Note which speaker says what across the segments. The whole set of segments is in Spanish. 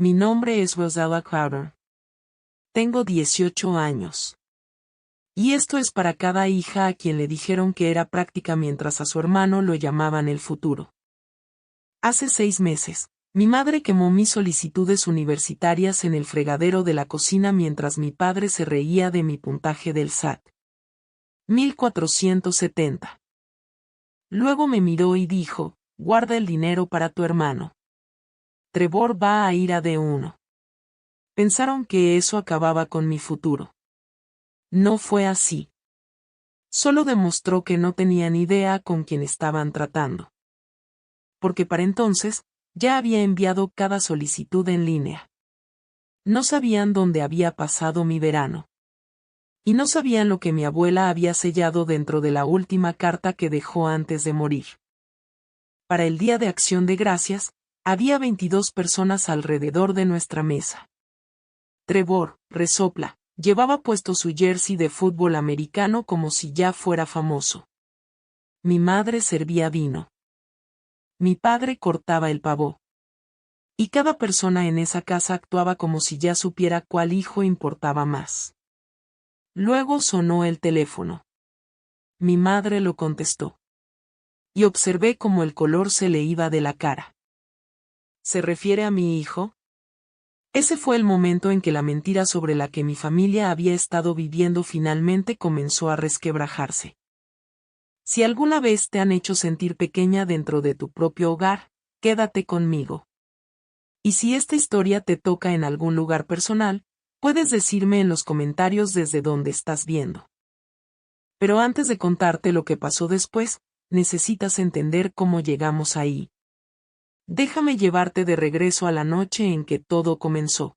Speaker 1: Mi nombre es Rosella Crowder. Tengo 18 años. Y esto es para cada hija a quien le dijeron que era práctica mientras a su hermano lo llamaban el futuro. Hace 6 meses, mi madre quemó mis solicitudes universitarias en el fregadero de la cocina mientras mi padre se reía de mi puntaje del SAT. 1470. Luego me miró y dijo, guarda el dinero para tu hermano. Trevor va a ir a D1. Pensaron que eso acababa con mi futuro. No fue así. Solo demostró que no tenían idea con quién estaban tratando. Porque para entonces, ya había enviado cada solicitud en línea. No sabían dónde había pasado mi verano. Y no sabían lo que mi abuela había sellado dentro de la última carta que dejó antes de morir. Para el Día de Acción de Gracias, había 22 personas alrededor de nuestra mesa. Trevor, resopla, llevaba puesto su jersey de fútbol americano como si ya fuera famoso. Mi madre servía vino. Mi padre cortaba el pavo. Y cada persona en esa casa actuaba como si ya supiera cuál hijo importaba más. Luego sonó el teléfono. Mi madre lo contestó. Y observé cómo el color se le iba de la cara. ¿Se refiere a mi hijo? Ese fue el momento en que la mentira sobre la que mi familia había estado viviendo finalmente comenzó a resquebrajarse. Si alguna vez te han hecho sentir pequeña dentro de tu propio hogar, quédate conmigo. Y si esta historia te toca en algún lugar personal, puedes decirme en los comentarios desde dónde estás viendo. Pero antes de contarte lo que pasó después, necesitas entender cómo llegamos ahí. Déjame llevarte de regreso a la noche en que todo comenzó.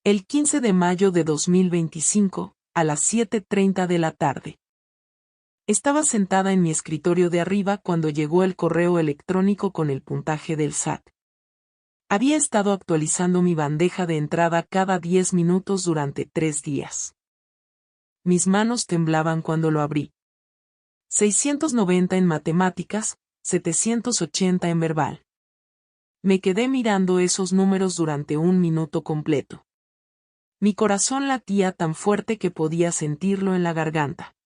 Speaker 1: El 15 de mayo de 2025, a las 7:30 de la tarde. Estaba sentada en mi escritorio de arriba cuando llegó el correo electrónico con el puntaje del SAT. Había estado actualizando mi bandeja de entrada cada 10 minutos durante 3 días. Mis manos temblaban cuando lo abrí. 690 en matemáticas, 780 en verbal. Me quedé mirando esos números durante 1 minuto completo. Mi corazón latía tan fuerte que podía sentirlo en la garganta.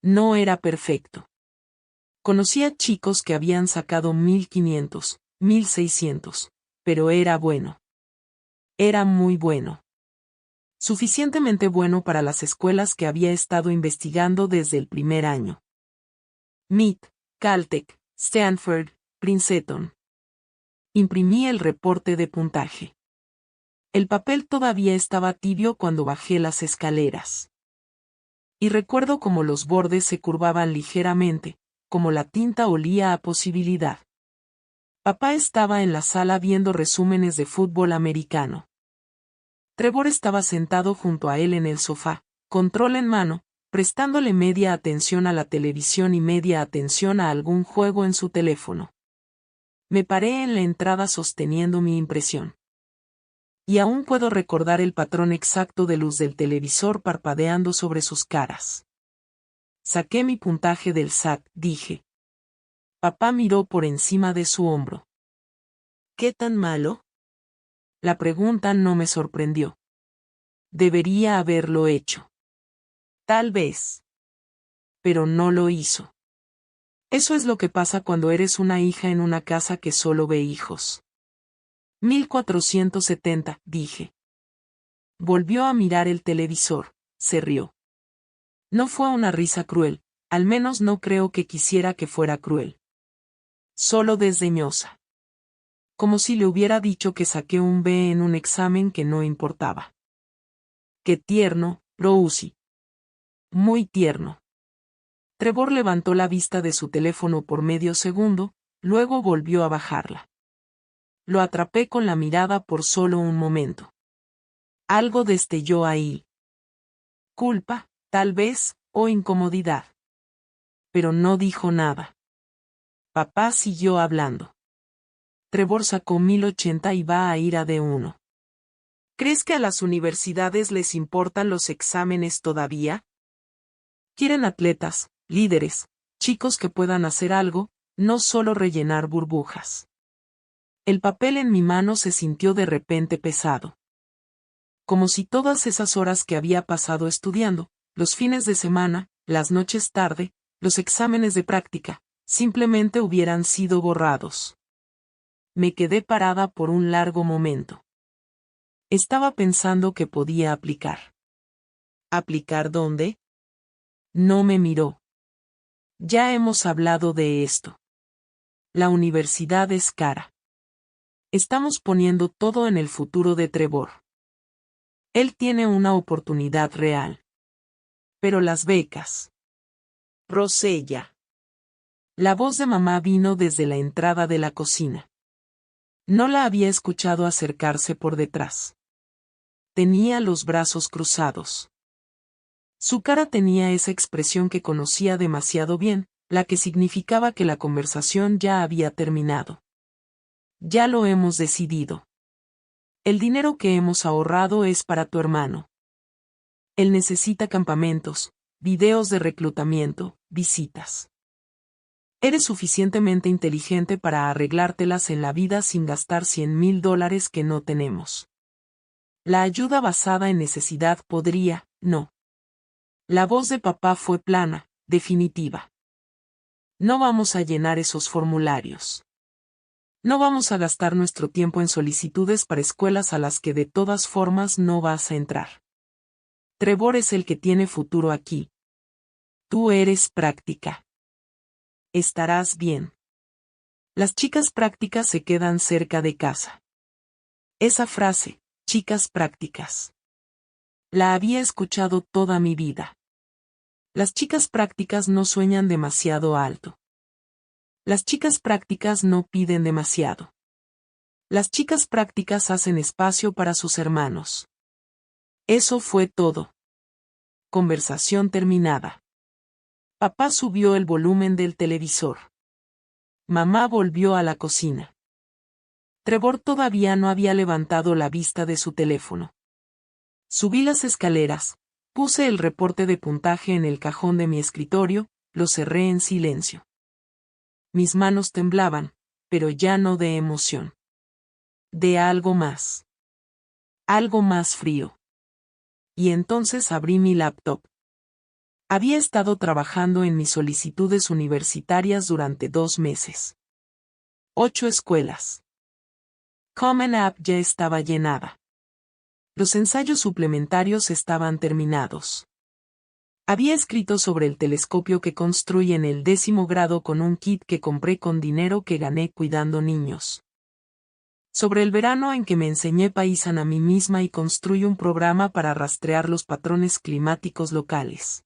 Speaker 1: No era perfecto. Conocía chicos que habían sacado 1500, 1600, pero era bueno. Era muy bueno. Suficientemente bueno para las escuelas que había estado investigando desde el primer año. MIT, Caltech, Stanford, Princeton. Imprimí el reporte de puntaje. El papel todavía estaba tibio cuando bajé las escaleras. Y recuerdo cómo los bordes se curvaban ligeramente, como la tinta olía a posibilidad. Papá estaba en la sala viendo resúmenes de fútbol americano. Trevor estaba sentado junto a él en el sofá, control en mano, prestándole media atención a la televisión y media atención a algún juego en su teléfono. Me paré en la entrada sosteniendo mi impresión. Y aún puedo recordar el patrón exacto de luz del televisor parpadeando sobre sus caras. Saqué mi puntaje del SAT, dije. Papá miró por encima de su hombro. ¿Qué tan malo? La pregunta no me sorprendió. Debería haberlo hecho. Tal vez. Pero no lo hizo. Eso es lo que pasa cuando eres una hija en una casa que solo ve hijos. 1470, dije. Volvió a mirar el televisor, se rió. No fue una risa cruel, al menos no creo que quisiera que fuera cruel. Solo desdeñosa. Como si le hubiera dicho que saqué un B en un examen que no importaba. Qué tierno, Rosie. Muy tierno. Trevor levantó la vista de su teléfono por medio segundo, luego volvió a bajarla. Lo atrapé con la mirada por solo un momento. Algo destelló ahí. Culpa, tal vez, o incomodidad. Pero no dijo nada. Papá siguió hablando. Trevor sacó 1080 y va a ir a D1. ¿Crees que a las universidades les importan los exámenes todavía? Quieren atletas, líderes, chicos que puedan hacer algo, no solo rellenar burbujas. El papel en mi mano se sintió de repente pesado. Como si todas esas horas que había pasado estudiando, los fines de semana, las noches tarde, los exámenes de práctica, simplemente hubieran sido borrados. Me quedé parada por un largo momento. Estaba pensando que podía aplicar. ¿Aplicar dónde? No me miró. Ya hemos hablado de esto. La universidad es cara. Estamos poniendo todo en el futuro de Trevor. Él tiene una oportunidad real. Pero las becas. Rosella. La voz de mamá vino desde la entrada de la cocina. No la había escuchado acercarse por detrás. Tenía los brazos cruzados. Su cara tenía esa expresión que conocía demasiado bien, la que significaba que la conversación ya había terminado. Ya lo hemos decidido. El dinero que hemos ahorrado es para tu hermano. Él necesita campamentos, videos de reclutamiento, visitas. Eres suficientemente inteligente para arreglártelas en la vida sin gastar $100,000 que no tenemos. La ayuda basada en necesidad podría, no. La voz de papá fue plana, definitiva. No vamos a llenar esos formularios. No vamos a gastar nuestro tiempo en solicitudes para escuelas a las que de todas formas no vas a entrar. Trevor es el que tiene futuro aquí. Tú eres práctica. Estarás bien. Las chicas prácticas se quedan cerca de casa. Esa frase, chicas prácticas. La había escuchado toda mi vida. Las chicas prácticas no sueñan demasiado alto. Las chicas prácticas no piden demasiado. Las chicas prácticas hacen espacio para sus hermanos. Eso fue todo. Conversación terminada. Papá subió el volumen del televisor. Mamá volvió a la cocina. Trevor todavía no había levantado la vista de su teléfono. Subí las escaleras, puse el reporte de puntaje en el cajón de mi escritorio, lo cerré en silencio. Mis manos temblaban, pero ya no de emoción. De algo más. Algo más frío. Y entonces abrí mi laptop. Había estado trabajando en mis solicitudes universitarias durante 2 meses. 8 escuelas. Common App ya estaba llenada. Los ensayos suplementarios estaban terminados. Había escrito sobre el telescopio que construí en el 10º grado con un kit que compré con dinero que gané cuidando niños. Sobre el verano en que me enseñé Paisan a mí misma y construí un programa para rastrear los patrones climáticos locales.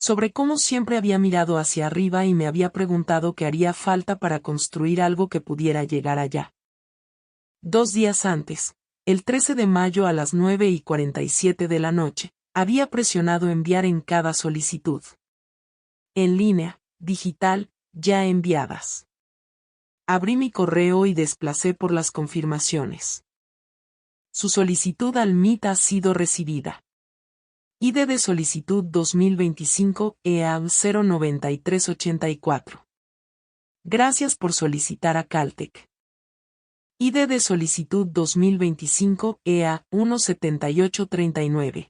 Speaker 1: Sobre cómo siempre había mirado hacia arriba y me había preguntado qué haría falta para construir algo que pudiera llegar allá. 2 días antes, el 13 de mayo a las 9:47 de la noche, había presionado enviar en cada solicitud. En línea, digital, ya enviadas. Abrí mi correo y desplacé por las confirmaciones. Su solicitud al MIT ha sido recibida. ID de solicitud 2025 EA 09384. Gracias por solicitar a Caltech. ID de solicitud 2025 EA 17839.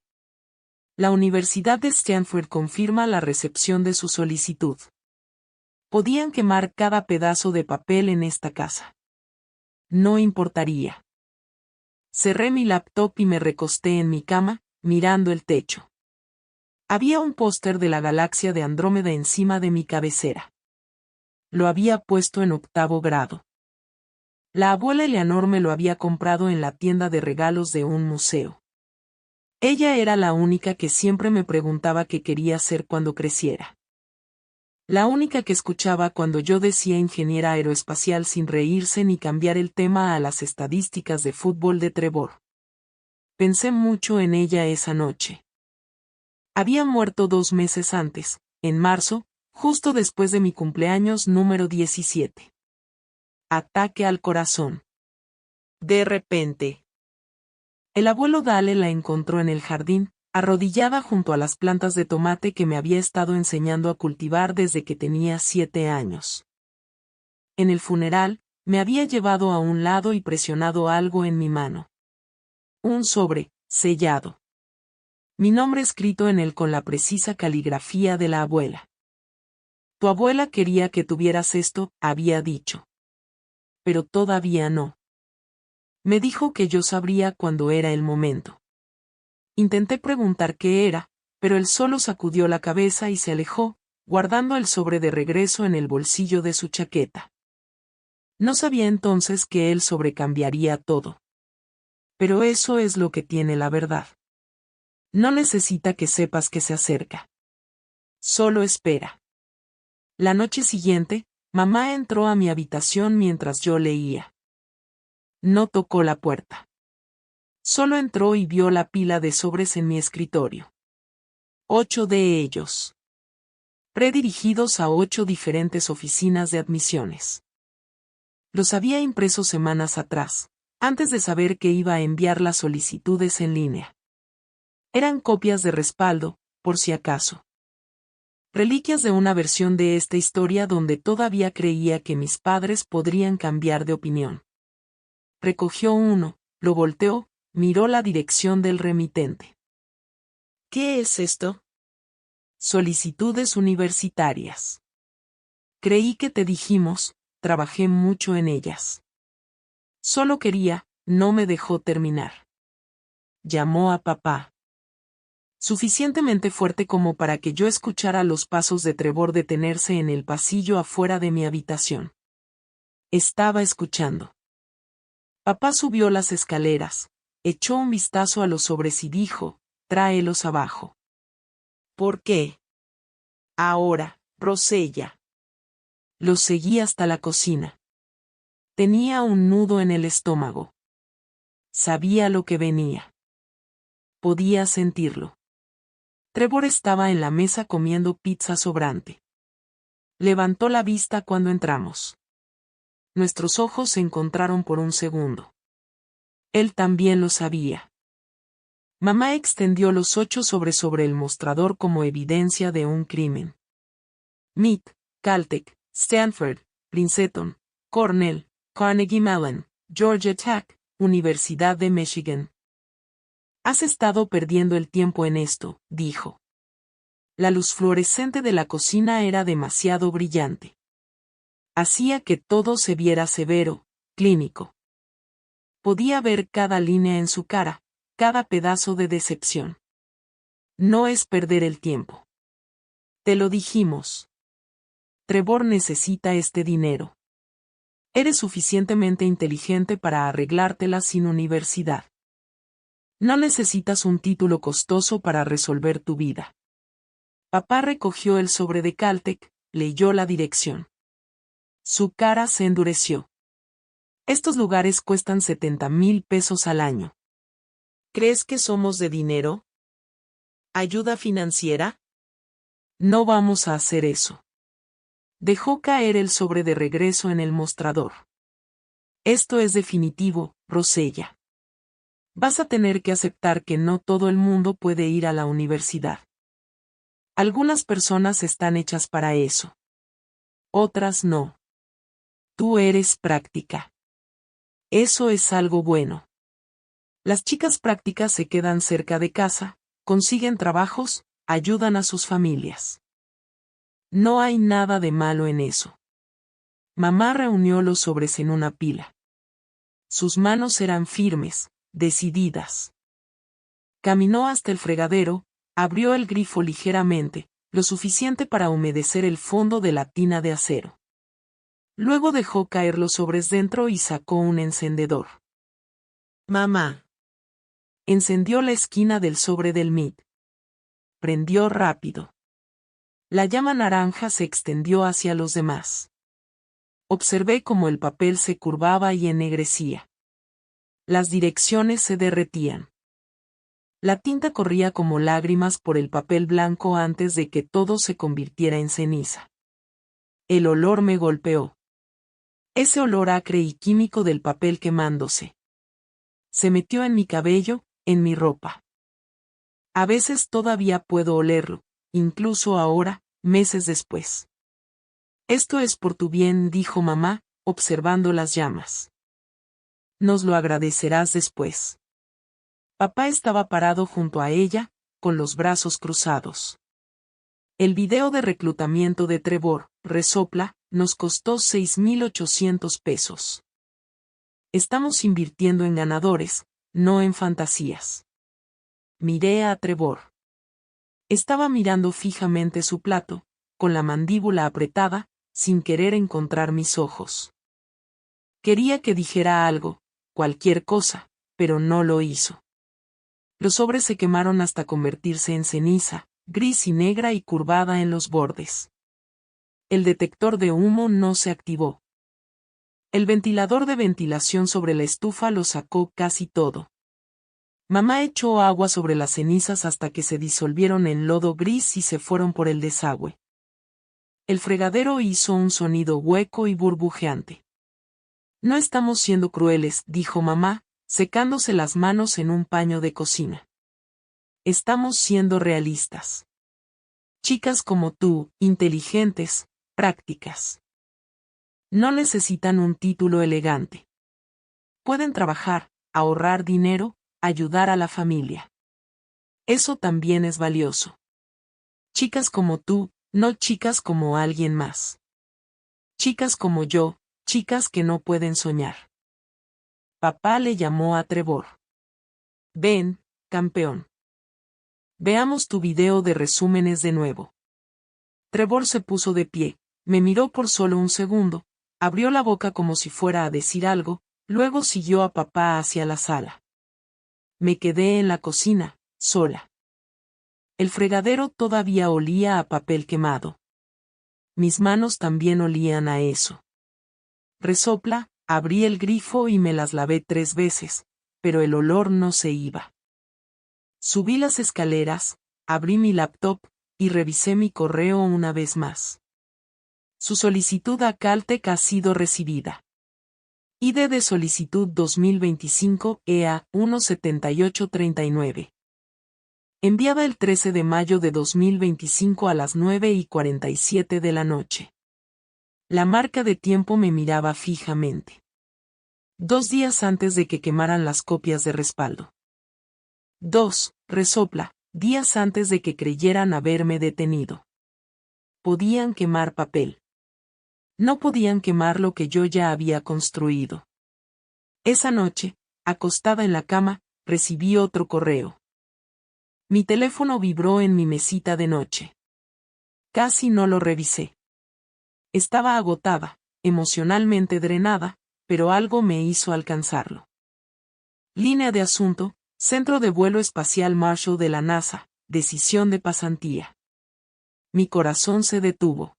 Speaker 1: La Universidad de Stanford confirma la recepción de su solicitud. Podían quemar cada pedazo de papel en esta casa. No importaría. Cerré mi laptop y me recosté en mi cama, mirando el techo. Había un póster de la galaxia de Andrómeda encima de mi cabecera. Lo había puesto en 8º grado. La abuela Eleanor me lo había comprado en la tienda de regalos de un museo. Ella era la única que siempre me preguntaba qué quería ser cuando creciera. La única que escuchaba cuando yo decía ingeniera aeroespacial sin reírse ni cambiar el tema a las estadísticas de fútbol de Trevor. Pensé mucho en ella esa noche. Había muerto 2 meses antes, en marzo, justo después de mi cumpleaños número 17. Ataque al corazón. De repente. El abuelo Dale la encontró en el jardín, arrodillada junto a las plantas de tomate que me había estado enseñando a cultivar desde que tenía 7 años. En el funeral, Me había llevado a un lado y presionado algo en mi mano. Un sobre, sellado. Mi nombre escrito en él con la precisa caligrafía de la abuela. Tu abuela quería que tuvieras esto, había dicho. Pero todavía no. Me dijo que yo sabría cuando era el momento. Intenté preguntar qué era, pero él solo sacudió la cabeza y se alejó, guardando el sobre de regreso en el bolsillo de su chaqueta. No sabía entonces que él sobrecambiaría todo. Pero eso es lo que tiene la verdad. No necesita que sepas que se acerca. Solo espera. La noche siguiente, mamá entró a mi habitación mientras yo leía. No tocó la puerta. Solo entró y vio la pila de sobres en mi escritorio. 8 de ellos. Predirigidos a 8 diferentes oficinas de admisiones. Los había impreso semanas atrás, antes de saber que iba a enviar las solicitudes en línea. Eran copias de respaldo, por si acaso. Reliquias de una versión de esta historia donde todavía creía que mis padres podrían cambiar de opinión. Recogió uno, lo volteó, miró la dirección del remitente. ¿Qué es esto? Solicitudes universitarias. Creí que te dijimos, trabajé mucho en ellas. Solo quería, no me dejó terminar. Llamó a papá. Suficientemente fuerte como para que yo escuchara los pasos de Trevor detenerse en el pasillo afuera de mi habitación. Estaba escuchando. Papá subió las escaleras, echó un vistazo a los sobres y dijo, tráelos abajo. ¿Por qué? Ahora, Rosella. Los seguí hasta la cocina. Tenía un nudo en el estómago. Sabía lo que venía. Podía sentirlo. Trevor estaba en la mesa comiendo pizza sobrante. Levantó la vista cuando entramos. Nuestros ojos se encontraron por un segundo. Él también lo sabía. Mamá extendió los 8 sobres sobre el mostrador como evidencia de un crimen. MIT, Caltech, Stanford, Princeton, Cornell, Carnegie Mellon, Georgia Tech, Universidad de Michigan. Has estado perdiendo el tiempo en esto, dijo. La luz fluorescente de la cocina era demasiado brillante. Hacía que todo se viera severo, clínico. Podía ver cada línea en su cara, cada pedazo de decepción. No es perder el tiempo. Te lo dijimos. Trevor necesita este dinero. Eres suficientemente inteligente para arreglártela sin universidad. No necesitas un título costoso para resolver tu vida. Papá recogió el sobre de Caltech, leyó la dirección. Su cara se endureció. Estos lugares cuestan 70,000 pesos al año. ¿Crees que somos de dinero? ¿Ayuda financiera? No vamos a hacer eso. Dejó caer el sobre de regreso en el mostrador. Esto es definitivo, Rosella. Vas a tener que aceptar que no todo el mundo puede ir a la universidad. Algunas personas están hechas para eso. Otras no. Tú eres práctica. Eso es algo bueno. Las chicas prácticas se quedan cerca de casa, consiguen trabajos, ayudan a sus familias. No hay nada de malo en eso. Mamá reunió los sobres en una pila. Sus manos eran firmes, decididas. Caminó hasta el fregadero, abrió el grifo ligeramente, lo suficiente para humedecer el fondo de la tina de acero. Luego dejó caer los sobres dentro y sacó un encendedor. Mamá. Encendió la esquina del sobre del MIT. Prendió rápido. La llama naranja se extendió hacia los demás. Observé cómo el papel se curvaba y ennegrecía. Las direcciones se derretían. La tinta corría como lágrimas por el papel blanco antes de que todo se convirtiera en ceniza. El olor me golpeó. Ese olor acre y químico del papel quemándose. Se metió en mi cabello, en mi ropa. A veces todavía puedo olerlo, incluso ahora, meses después. Esto es por tu bien, dijo mamá, observando las llamas. Nos lo agradecerás después. Papá estaba parado junto a ella, con los brazos cruzados. El video de reclutamiento de Trevor, resopla, nos costó 6.800 pesos. Estamos invirtiendo en ganadores, no en fantasías. Miré a Trevor. Estaba mirando fijamente su plato, con la mandíbula apretada, sin querer encontrar mis ojos. Quería que dijera algo, cualquier cosa, pero no lo hizo. Los sobres se quemaron hasta convertirse en ceniza, gris y negra y curvada en los bordes. El detector de humo no se activó. El ventilador de ventilación sobre la estufa lo sacó casi todo. Mamá echó agua sobre las cenizas hasta que se disolvieron en lodo gris y se fueron por el desagüe. El fregadero hizo un sonido hueco y burbujeante. No estamos siendo crueles, dijo mamá, secándose las manos en un paño de cocina. Estamos siendo realistas. Chicas como tú, inteligentes, prácticas. No necesitan un título elegante. Pueden trabajar, ahorrar dinero, ayudar a la familia. Eso también es valioso. Chicas como tú, no chicas como alguien más. Chicas como yo, chicas que no pueden soñar. Papá le llamó a Trevor. Ven, campeón. Veamos tu video de resúmenes de nuevo. Trevor se puso de pie, me miró por solo un segundo, abrió la boca como si fuera a decir algo, luego siguió a papá hacia la sala. Me quedé en la cocina, sola. El fregadero todavía olía a papel quemado. Mis manos también olían a eso. Resopla, abrí el grifo y me las lavé 3 veces, pero el olor no se iba. Subí las escaleras, abrí mi laptop, y revisé mi correo una vez más. Su solicitud a Caltech ha sido recibida. ID de solicitud 2025 EA 17839. Enviada el 13 de mayo de 2025 a las 9:47 de la noche. La marca de tiempo me miraba fijamente. 2 días antes de que quemaran las copias de respaldo. 2. Resopla, días antes de que creyeran haberme detenido. Podían quemar papel. No podían quemar lo que yo ya había construido. Esa noche, acostada en la cama, recibí otro correo. Mi teléfono vibró en mi mesita de noche. Casi no lo revisé. Estaba agotada, emocionalmente drenada, pero algo me hizo alcanzarlo. Línea de asunto, Centro de Vuelo Espacial Marshall de la NASA, decisión de pasantía. Mi corazón se detuvo.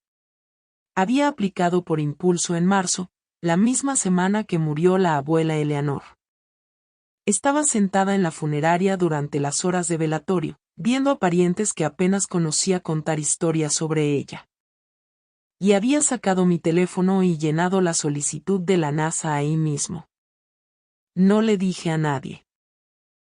Speaker 1: Había aplicado por impulso en marzo, la misma semana que murió la abuela Eleanor. Estaba sentada en la funeraria durante las horas de velatorio, viendo a parientes que apenas conocía contar historias sobre ella. Y había sacado mi teléfono y llenado la solicitud de la NASA ahí mismo. No le dije a nadie.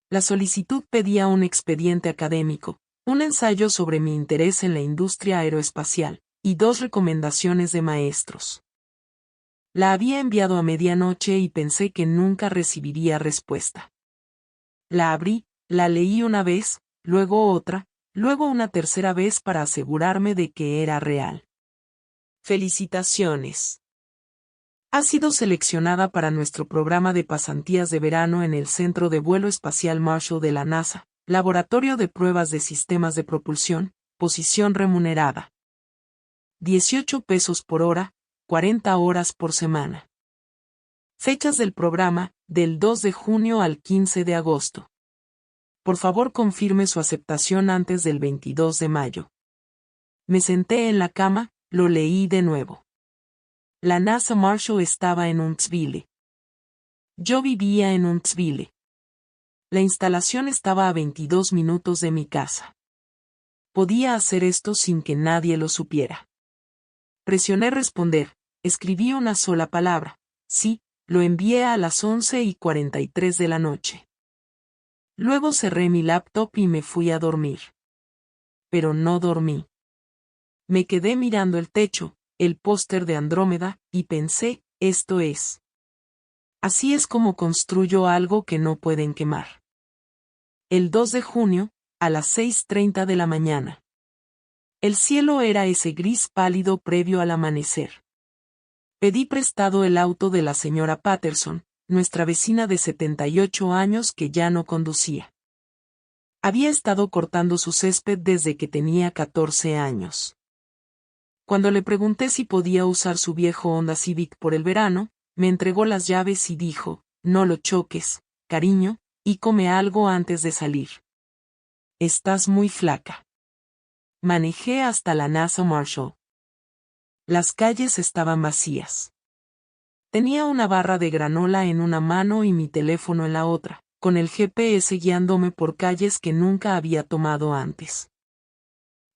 Speaker 1: La solicitud pedía un expediente académico, un ensayo sobre mi interés en la industria aeroespacial, y 2 recomendaciones de maestros. La había enviado a medianoche y pensé que nunca recibiría respuesta. La abrí, la leí una vez, luego otra, luego una tercera vez para asegurarme de que era real. Felicitaciones. Ha sido seleccionada para nuestro programa de pasantías de verano en el Centro de Vuelo Espacial Marshall de la NASA, Laboratorio de Pruebas de Sistemas de Propulsión, posición remunerada. 18 pesos por hora, 40 horas por semana. Fechas del programa, del 2 de junio al 15 de agosto. Por favor confirme su aceptación antes del 22 de mayo. Me senté en la cama, lo leí de nuevo. La NASA Marshall estaba en Huntsville. Yo vivía en Huntsville. La instalación estaba a 22 minutos de mi casa. Podía hacer esto sin que nadie lo supiera. Presioné responder, escribí una sola palabra, sí, lo envié a las 11:43 de la noche. Luego cerré mi laptop y me fui a dormir. Pero no dormí. Me quedé mirando el techo, el póster de Andrómeda, y pensé, esto es. Así es como construyo algo que no pueden quemar. El 2 de junio, a las 6:30 de la mañana. El cielo era ese gris pálido previo al amanecer. Pedí prestado el auto de la señora Patterson, nuestra vecina de 78 años que ya no conducía. Había estado cortando su césped desde que tenía 14 años. Cuando le pregunté si podía usar su viejo Honda Civic por el verano, me entregó las llaves y dijo, no lo choques, cariño, y come algo antes de salir. Estás muy flaca. Manejé hasta la NASA Marshall. Las calles estaban vacías. Tenía una barra de granola en una mano y mi teléfono en la otra, con el GPS guiándome por calles que nunca había tomado antes.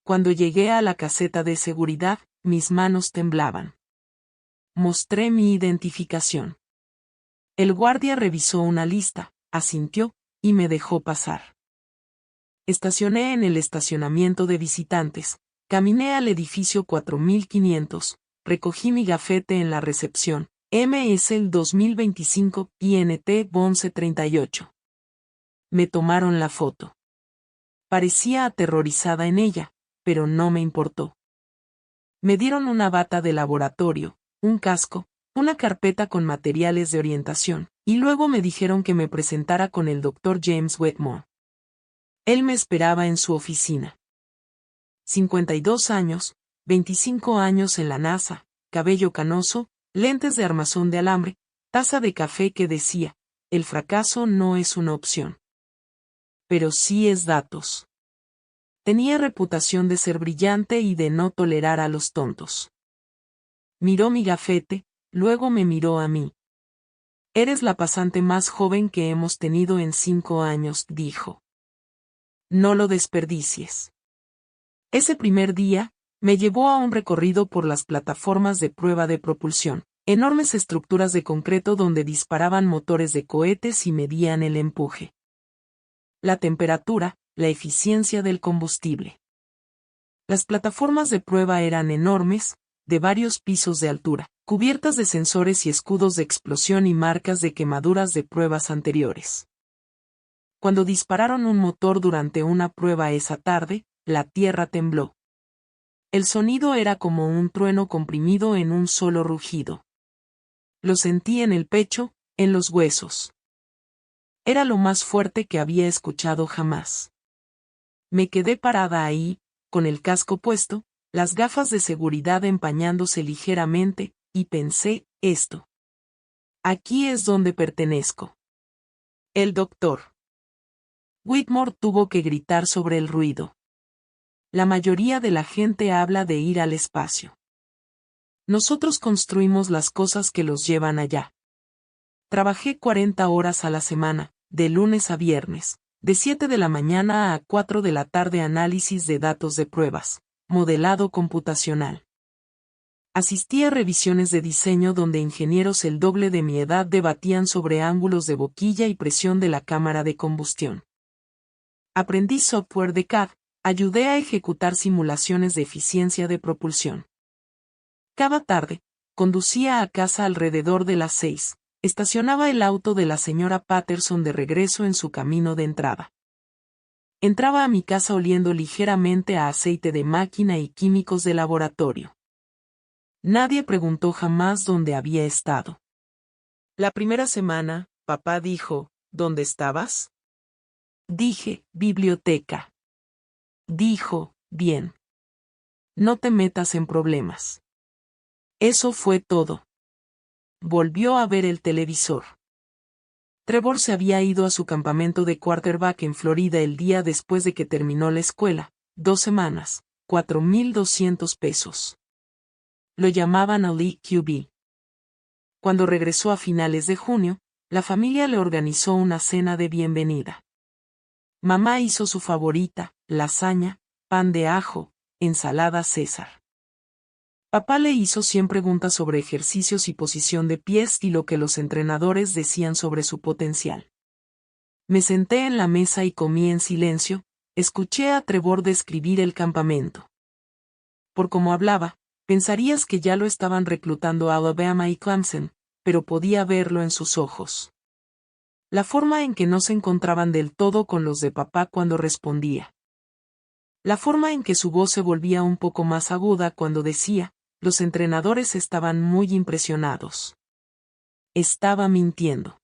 Speaker 1: Cuando llegué a la caseta de seguridad, mis manos temblaban. Mostré mi identificación. El guardia revisó una lista, asintió, y me dejó pasar. Estacioné en el estacionamiento de visitantes, caminé al edificio 4500, recogí mi gafete en la recepción, MS el 2025 INT Bonce 38. Me tomaron la foto. Parecía aterrorizada en ella, pero no me importó. Me dieron una bata de laboratorio, un casco, una carpeta con materiales de orientación, y luego me dijeron que me presentara con el Dr. James Wetmore. Él me esperaba en su oficina. 52 años, 25 años en la NASA, cabello canoso, lentes de armazón de alambre, taza de café que decía, el fracaso no es una opción. Pero sí es datos. Tenía reputación de ser brillante y de no tolerar a los tontos. Miró mi gafete, luego me miró a mí. Eres la pasante más joven que hemos tenido en 5 años, dijo. No lo desperdicies. Ese primer día, me llevó a un recorrido por las plataformas de prueba de propulsión, enormes estructuras de concreto donde disparaban motores de cohetes y medían el empuje. La temperatura, la eficiencia del combustible. Las plataformas de prueba eran enormes, de varios pisos de altura, cubiertas de sensores y escudos de explosión y marcas de quemaduras de pruebas anteriores. Cuando dispararon un motor durante una prueba esa tarde, la tierra tembló. El sonido era como un trueno comprimido en un solo rugido. Lo sentí en el pecho, en los huesos. Era lo más fuerte que había escuchado jamás. Me quedé parada ahí, con el casco puesto, las gafas de seguridad empañándose ligeramente, y pensé, esto. Aquí es donde pertenezco. El doctor Whitmore tuvo que gritar sobre el ruido. La mayoría de la gente habla de ir al espacio. Nosotros construimos las cosas que los llevan allá. Trabajé 40 horas a la semana, de lunes a viernes, de 7 de la mañana a 4 de la tarde análisis de datos de pruebas, modelado computacional. Asistí a revisiones de diseño donde ingenieros el doble de mi edad debatían sobre ángulos de boquilla y presión de la cámara de combustión. Aprendí software de CAD, ayudé a ejecutar simulaciones de eficiencia de propulsión. Cada tarde, conducía a casa alrededor de las 6, estacionaba el auto de la señora Patterson de regreso en su camino de entrada. Entraba a mi casa oliendo ligeramente a aceite de máquina y químicos de laboratorio. Nadie preguntó jamás dónde había estado. La primera semana, papá dijo, ¿dónde estabas? Dije, biblioteca. Dijo, bien. No te metas en problemas. Eso fue todo. Volvió a ver el televisor. Trevor se había ido a su campamento de quarterback en Florida el día después de que terminó la escuela, 2 semanas, $4,200. Lo llamaban Elite QB. Cuando regresó a finales de junio, la familia le organizó una cena de bienvenida. Mamá hizo su favorita, lasaña, pan de ajo, ensalada César. Papá le hizo 100 preguntas sobre ejercicios y posición de pies y lo que los entrenadores decían sobre su potencial. Me senté en la mesa y comí en silencio, escuché a Trevor describir el campamento. Por cómo hablaba, pensarías que ya lo estaban reclutando a Alabama y Clemson, pero podía verlo en sus ojos. La forma en que no se encontraban del todo con los de papá cuando respondía. La forma en que su voz se volvía un poco más aguda cuando decía, los entrenadores estaban muy impresionados. Estaba mintiendo.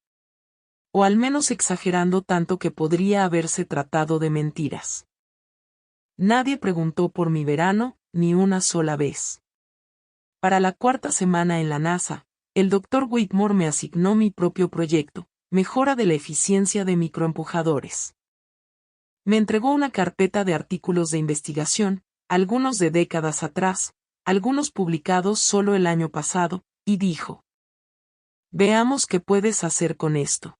Speaker 1: O al menos exagerando tanto que podría haberse tratado de mentiras. Nadie preguntó por mi verano, ni una sola vez. Para la cuarta semana en la NASA, el Dr. Whitmore me asignó mi propio proyecto, mejora de la eficiencia de microempujadores. Me entregó una carpeta de artículos de investigación, algunos de décadas atrás, algunos publicados solo el año pasado, y dijo: veamos qué puedes hacer con esto.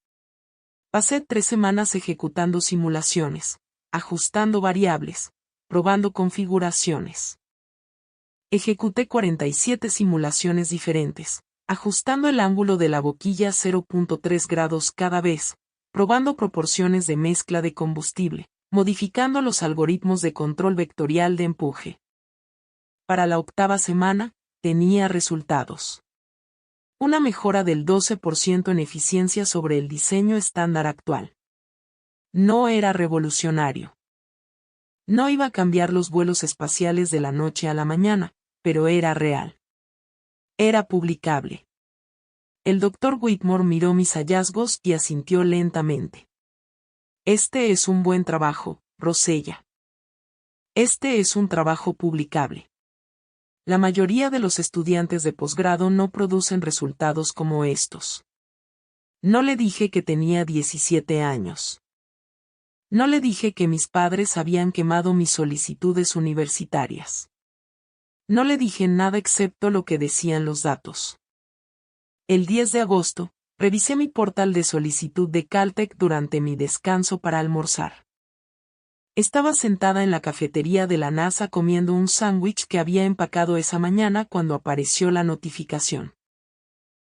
Speaker 1: Pasé 3 semanas ejecutando simulaciones, ajustando variables, probando configuraciones. Ejecuté 47 simulaciones diferentes, ajustando el ángulo de la boquilla 0.3 grados cada vez, probando proporciones de mezcla de combustible, modificando los algoritmos de control vectorial de empuje. Para la 8ª semana, tenía resultados. Una mejora del 12% en eficiencia sobre el diseño estándar actual. No era revolucionario. No iba a cambiar los vuelos espaciales de la noche a la mañana, pero era real. Era publicable. El Dr. Whitmore miró mis hallazgos y asintió lentamente. Este es un buen trabajo, Rosella. Este es un trabajo publicable. La mayoría de los estudiantes de posgrado no producen resultados como estos. No le dije que tenía 17 años. No le dije que mis padres habían quemado mis solicitudes universitarias. No le dije nada excepto lo que decían los datos. El 10 de agosto, revisé mi portal de solicitud de Caltech durante mi descanso para almorzar. Estaba sentada en la cafetería de la NASA comiendo un sándwich que había empacado esa mañana cuando apareció la notificación.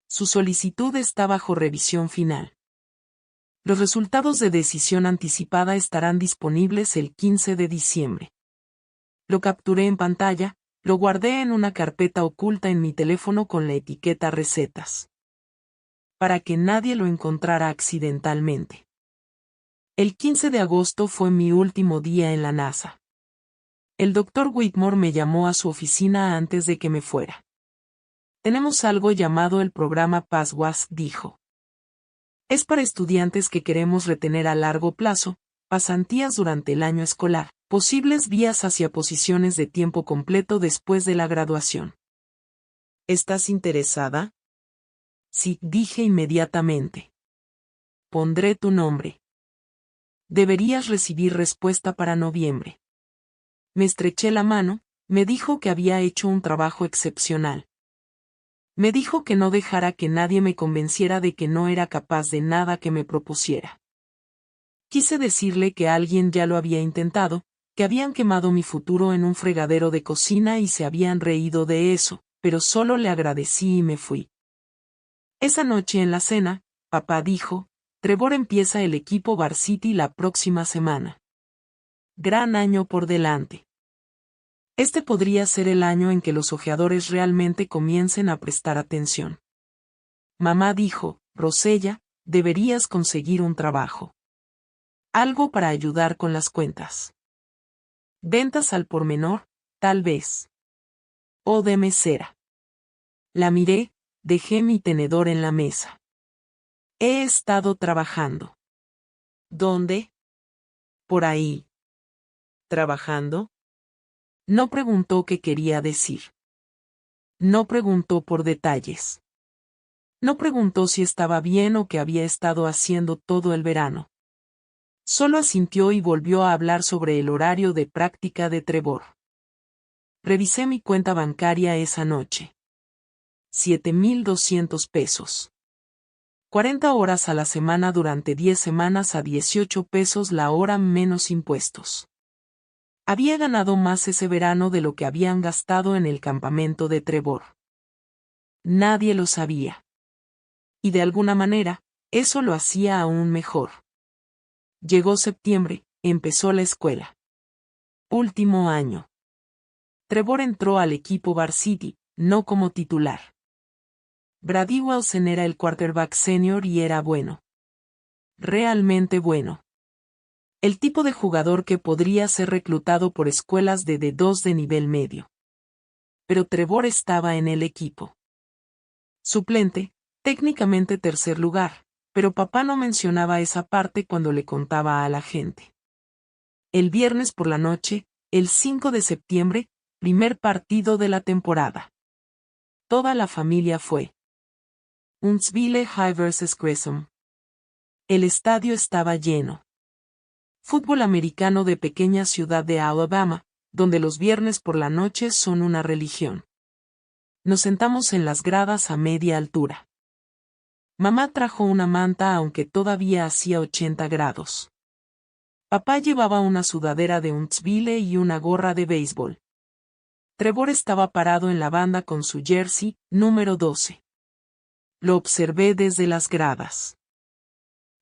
Speaker 1: Su solicitud está bajo revisión final. Los resultados de decisión anticipada estarán disponibles el 15 de diciembre. Lo capturé en pantalla, lo guardé en una carpeta oculta en mi teléfono con la etiqueta recetas. Para que nadie lo encontrara accidentalmente. El 15 de agosto fue mi último día en la NASA. El Dr. Whitmore me llamó a su oficina antes de que me fuera. Tenemos algo llamado el programa PASWAS, dijo. Es para estudiantes que queremos retener a largo plazo, pasantías durante el año escolar, posibles vías hacia posiciones de tiempo completo después de la graduación. ¿Estás interesada? Sí, dije inmediatamente. Pondré tu nombre. Deberías recibir respuesta para noviembre. Me estreché la mano, me dijo que había hecho un trabajo excepcional. Me dijo que no dejara que nadie me convenciera de que no era capaz de nada que me propusiera. Quise decirle que alguien ya lo había intentado, que habían quemado mi futuro en un fregadero de cocina y se habían reído de eso, pero solo le agradecí y me fui. Esa noche en la cena, papá dijo: Trevor empieza el equipo Varsity la próxima semana. Gran año por delante. Este podría ser el año en que los ojeadores realmente comiencen a prestar atención. Mamá dijo: Rosella, deberías conseguir un trabajo. Algo para ayudar con las cuentas. Ventas al por menor, tal vez. O de mesera. La miré, dejé mi tenedor en la mesa. He estado trabajando. ¿Dónde? Por ahí. ¿Trabajando? No preguntó qué quería decir. No preguntó por detalles. No preguntó si estaba bien o qué había estado haciendo todo el verano. Solo asintió y volvió a hablar sobre el horario de práctica de Trevor. Revisé mi cuenta bancaria esa noche. 7,200 pesos. 40 horas a la semana durante 10 semanas a 18 pesos la hora menos impuestos. Había ganado más ese verano de lo que habían gastado en el campamento de Trevor. Nadie lo sabía. Y de alguna manera, eso lo hacía aún mejor. Llegó septiembre, empezó la escuela. Último año. Trevor entró al equipo Varsity, no como titular. Brady Wilson era el quarterback senior y era bueno. Realmente bueno. El tipo de jugador que podría ser reclutado por escuelas de D2 de nivel medio. Pero Trevor estaba en el equipo. Suplente, técnicamente tercer lugar, pero papá no mencionaba esa parte cuando le contaba a la gente. El viernes por la noche, el 5 de septiembre, primer partido de la temporada. Toda la familia fue. Huntsville High vs Grissom. El estadio estaba lleno. Fútbol americano de pequeña ciudad de Alabama, donde los viernes por la noche son una religión. Nos sentamos en las gradas a media altura. Mamá trajo una manta aunque todavía hacía 80 grados. Papá llevaba una sudadera de Huntsville y una gorra de béisbol. Trevor estaba parado en la banda con su jersey, número 12. Lo observé desde las gradas.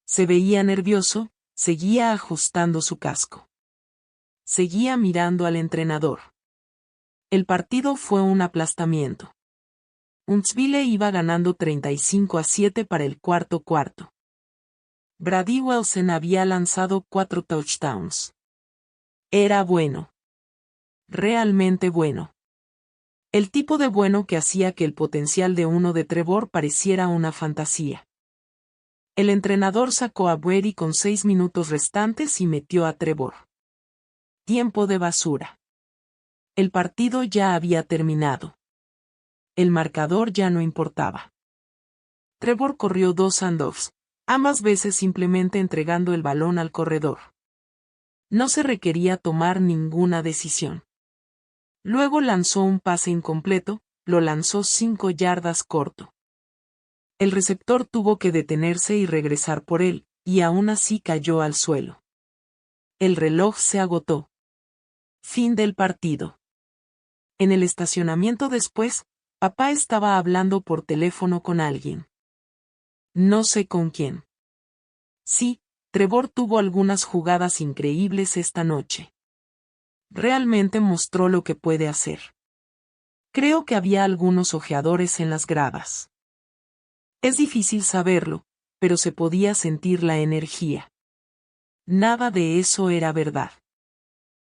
Speaker 1: Se veía nervioso, seguía ajustando su casco. Seguía mirando al entrenador. El partido fue un aplastamiento. Huntsville iba ganando 35-7 para el cuarto cuarto. Brady Wilson había lanzado 4 touchdowns. Era bueno. Realmente bueno. El tipo de bueno que hacía que el potencial de uno de Trevor pareciera una fantasía. El entrenador sacó a Brady con 6 minutos restantes y metió a Trevor. Tiempo de basura. El partido ya había terminado. El marcador ya no importaba. Trevor corrió 2 handoffs, ambas veces simplemente entregando el balón al corredor. No se requería tomar ninguna decisión. Luego lanzó un pase incompleto, lo lanzó 5 yardas corto. El receptor tuvo que detenerse y regresar por él, y aún así cayó al suelo. El reloj se agotó. Fin del partido. En el estacionamiento después, papá estaba hablando por teléfono con alguien. No sé con quién. Sí, Trevor tuvo algunas jugadas increíbles esta noche. Realmente mostró lo que puede hacer. Creo que había algunos ojeadores en las gradas. Es difícil saberlo, pero se podía sentir la energía. Nada de eso era verdad.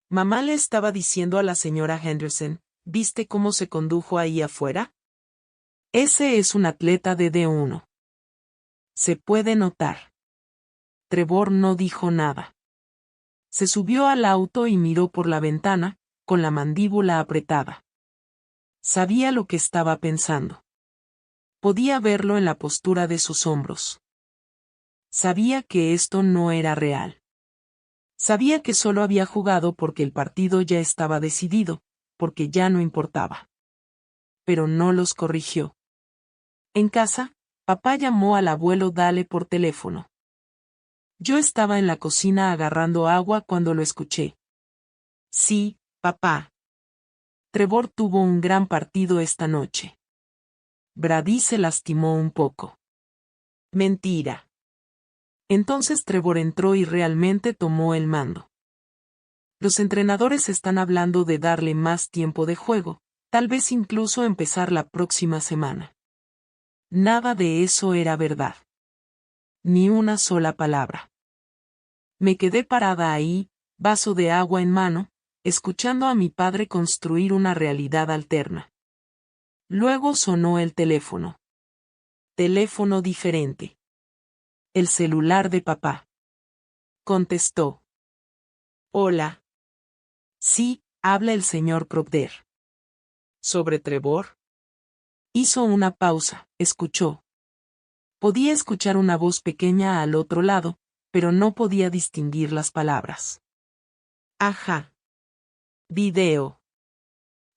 Speaker 1: Mamá le estaba diciendo a la señora Henderson, ¿viste cómo se condujo ahí afuera? Ese es un atleta de D1. Se puede notar. Trevor no dijo nada. Se subió al auto y miró por la ventana, con la mandíbula apretada. Sabía lo que estaba pensando. Podía verlo en la postura de sus hombros. Sabía que esto no era real. Sabía que solo había jugado porque el partido ya estaba decidido, porque ya no importaba. Pero no los corrigió. En casa, papá llamó al abuelo Dale por teléfono. Yo estaba en la cocina agarrando agua cuando lo escuché. Sí, papá. Trevor tuvo un gran partido esta noche. Brady se lastimó un poco. Mentira. Entonces Trevor entró y realmente tomó el mando. Los entrenadores están hablando de darle más tiempo de juego, tal vez incluso empezar la próxima semana. Nada de eso era verdad. Ni una sola palabra. Me quedé parada ahí, vaso de agua en mano, escuchando a mi padre construir una realidad alterna. Luego sonó el teléfono. Teléfono diferente. El celular de papá. Contestó. Hola. Sí, habla el señor Procter. ¿Sobre Trevor? Hizo una pausa, escuchó. Podía escuchar una voz pequeña al otro lado, pero no podía distinguir las palabras. Ajá. Video.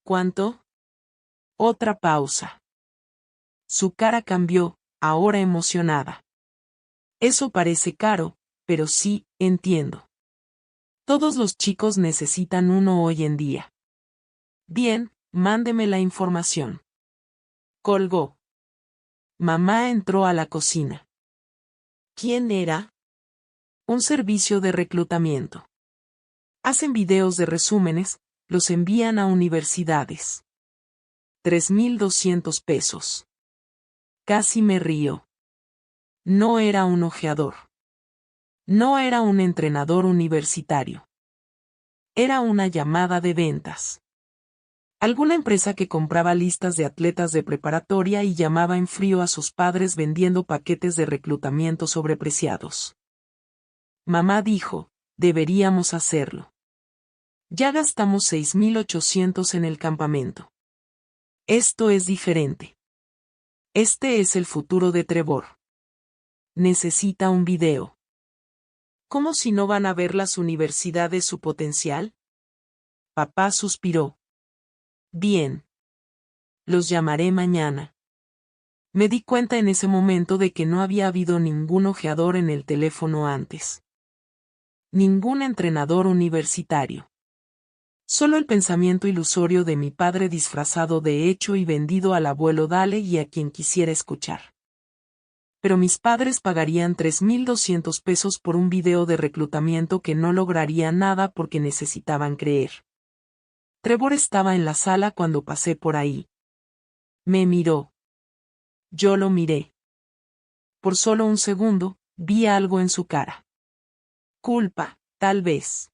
Speaker 1: ¿Cuánto? Otra pausa. Su cara cambió, ahora emocionada. Eso parece caro, pero sí, entiendo. Todos los chicos necesitan uno hoy en día. Bien, mándeme la información. Colgó. Mamá entró a la cocina. ¿Quién era? Un servicio de reclutamiento. Hacen videos de resúmenes, los envían a universidades. 3,200 pesos. Casi me río. No era un ojeador. No era un entrenador universitario. Era una llamada de ventas. Alguna empresa que compraba listas de atletas de preparatoria y llamaba en frío a sus padres vendiendo paquetes de reclutamiento sobrepreciados. Mamá dijo, deberíamos hacerlo. Ya gastamos 6.800 en el campamento. Esto es diferente. Este es el futuro de Trevor. Necesita un video. ¿Cómo si no van a ver las universidades su potencial? Papá suspiró. Bien. Los llamaré mañana. Me di cuenta en ese momento de que no había habido ningún ojeador en el teléfono antes. Ningún entrenador universitario. Solo el pensamiento ilusorio de mi padre disfrazado de hecho y vendido al abuelo Dale y a quien quisiera escuchar. Pero mis padres pagarían 3.200 pesos por un video de reclutamiento que no lograría nada porque necesitaban creer. Trevor estaba en la sala cuando pasé por ahí. Me miró. Yo lo miré. Por solo un segundo, vi algo en su cara. Culpa, tal vez.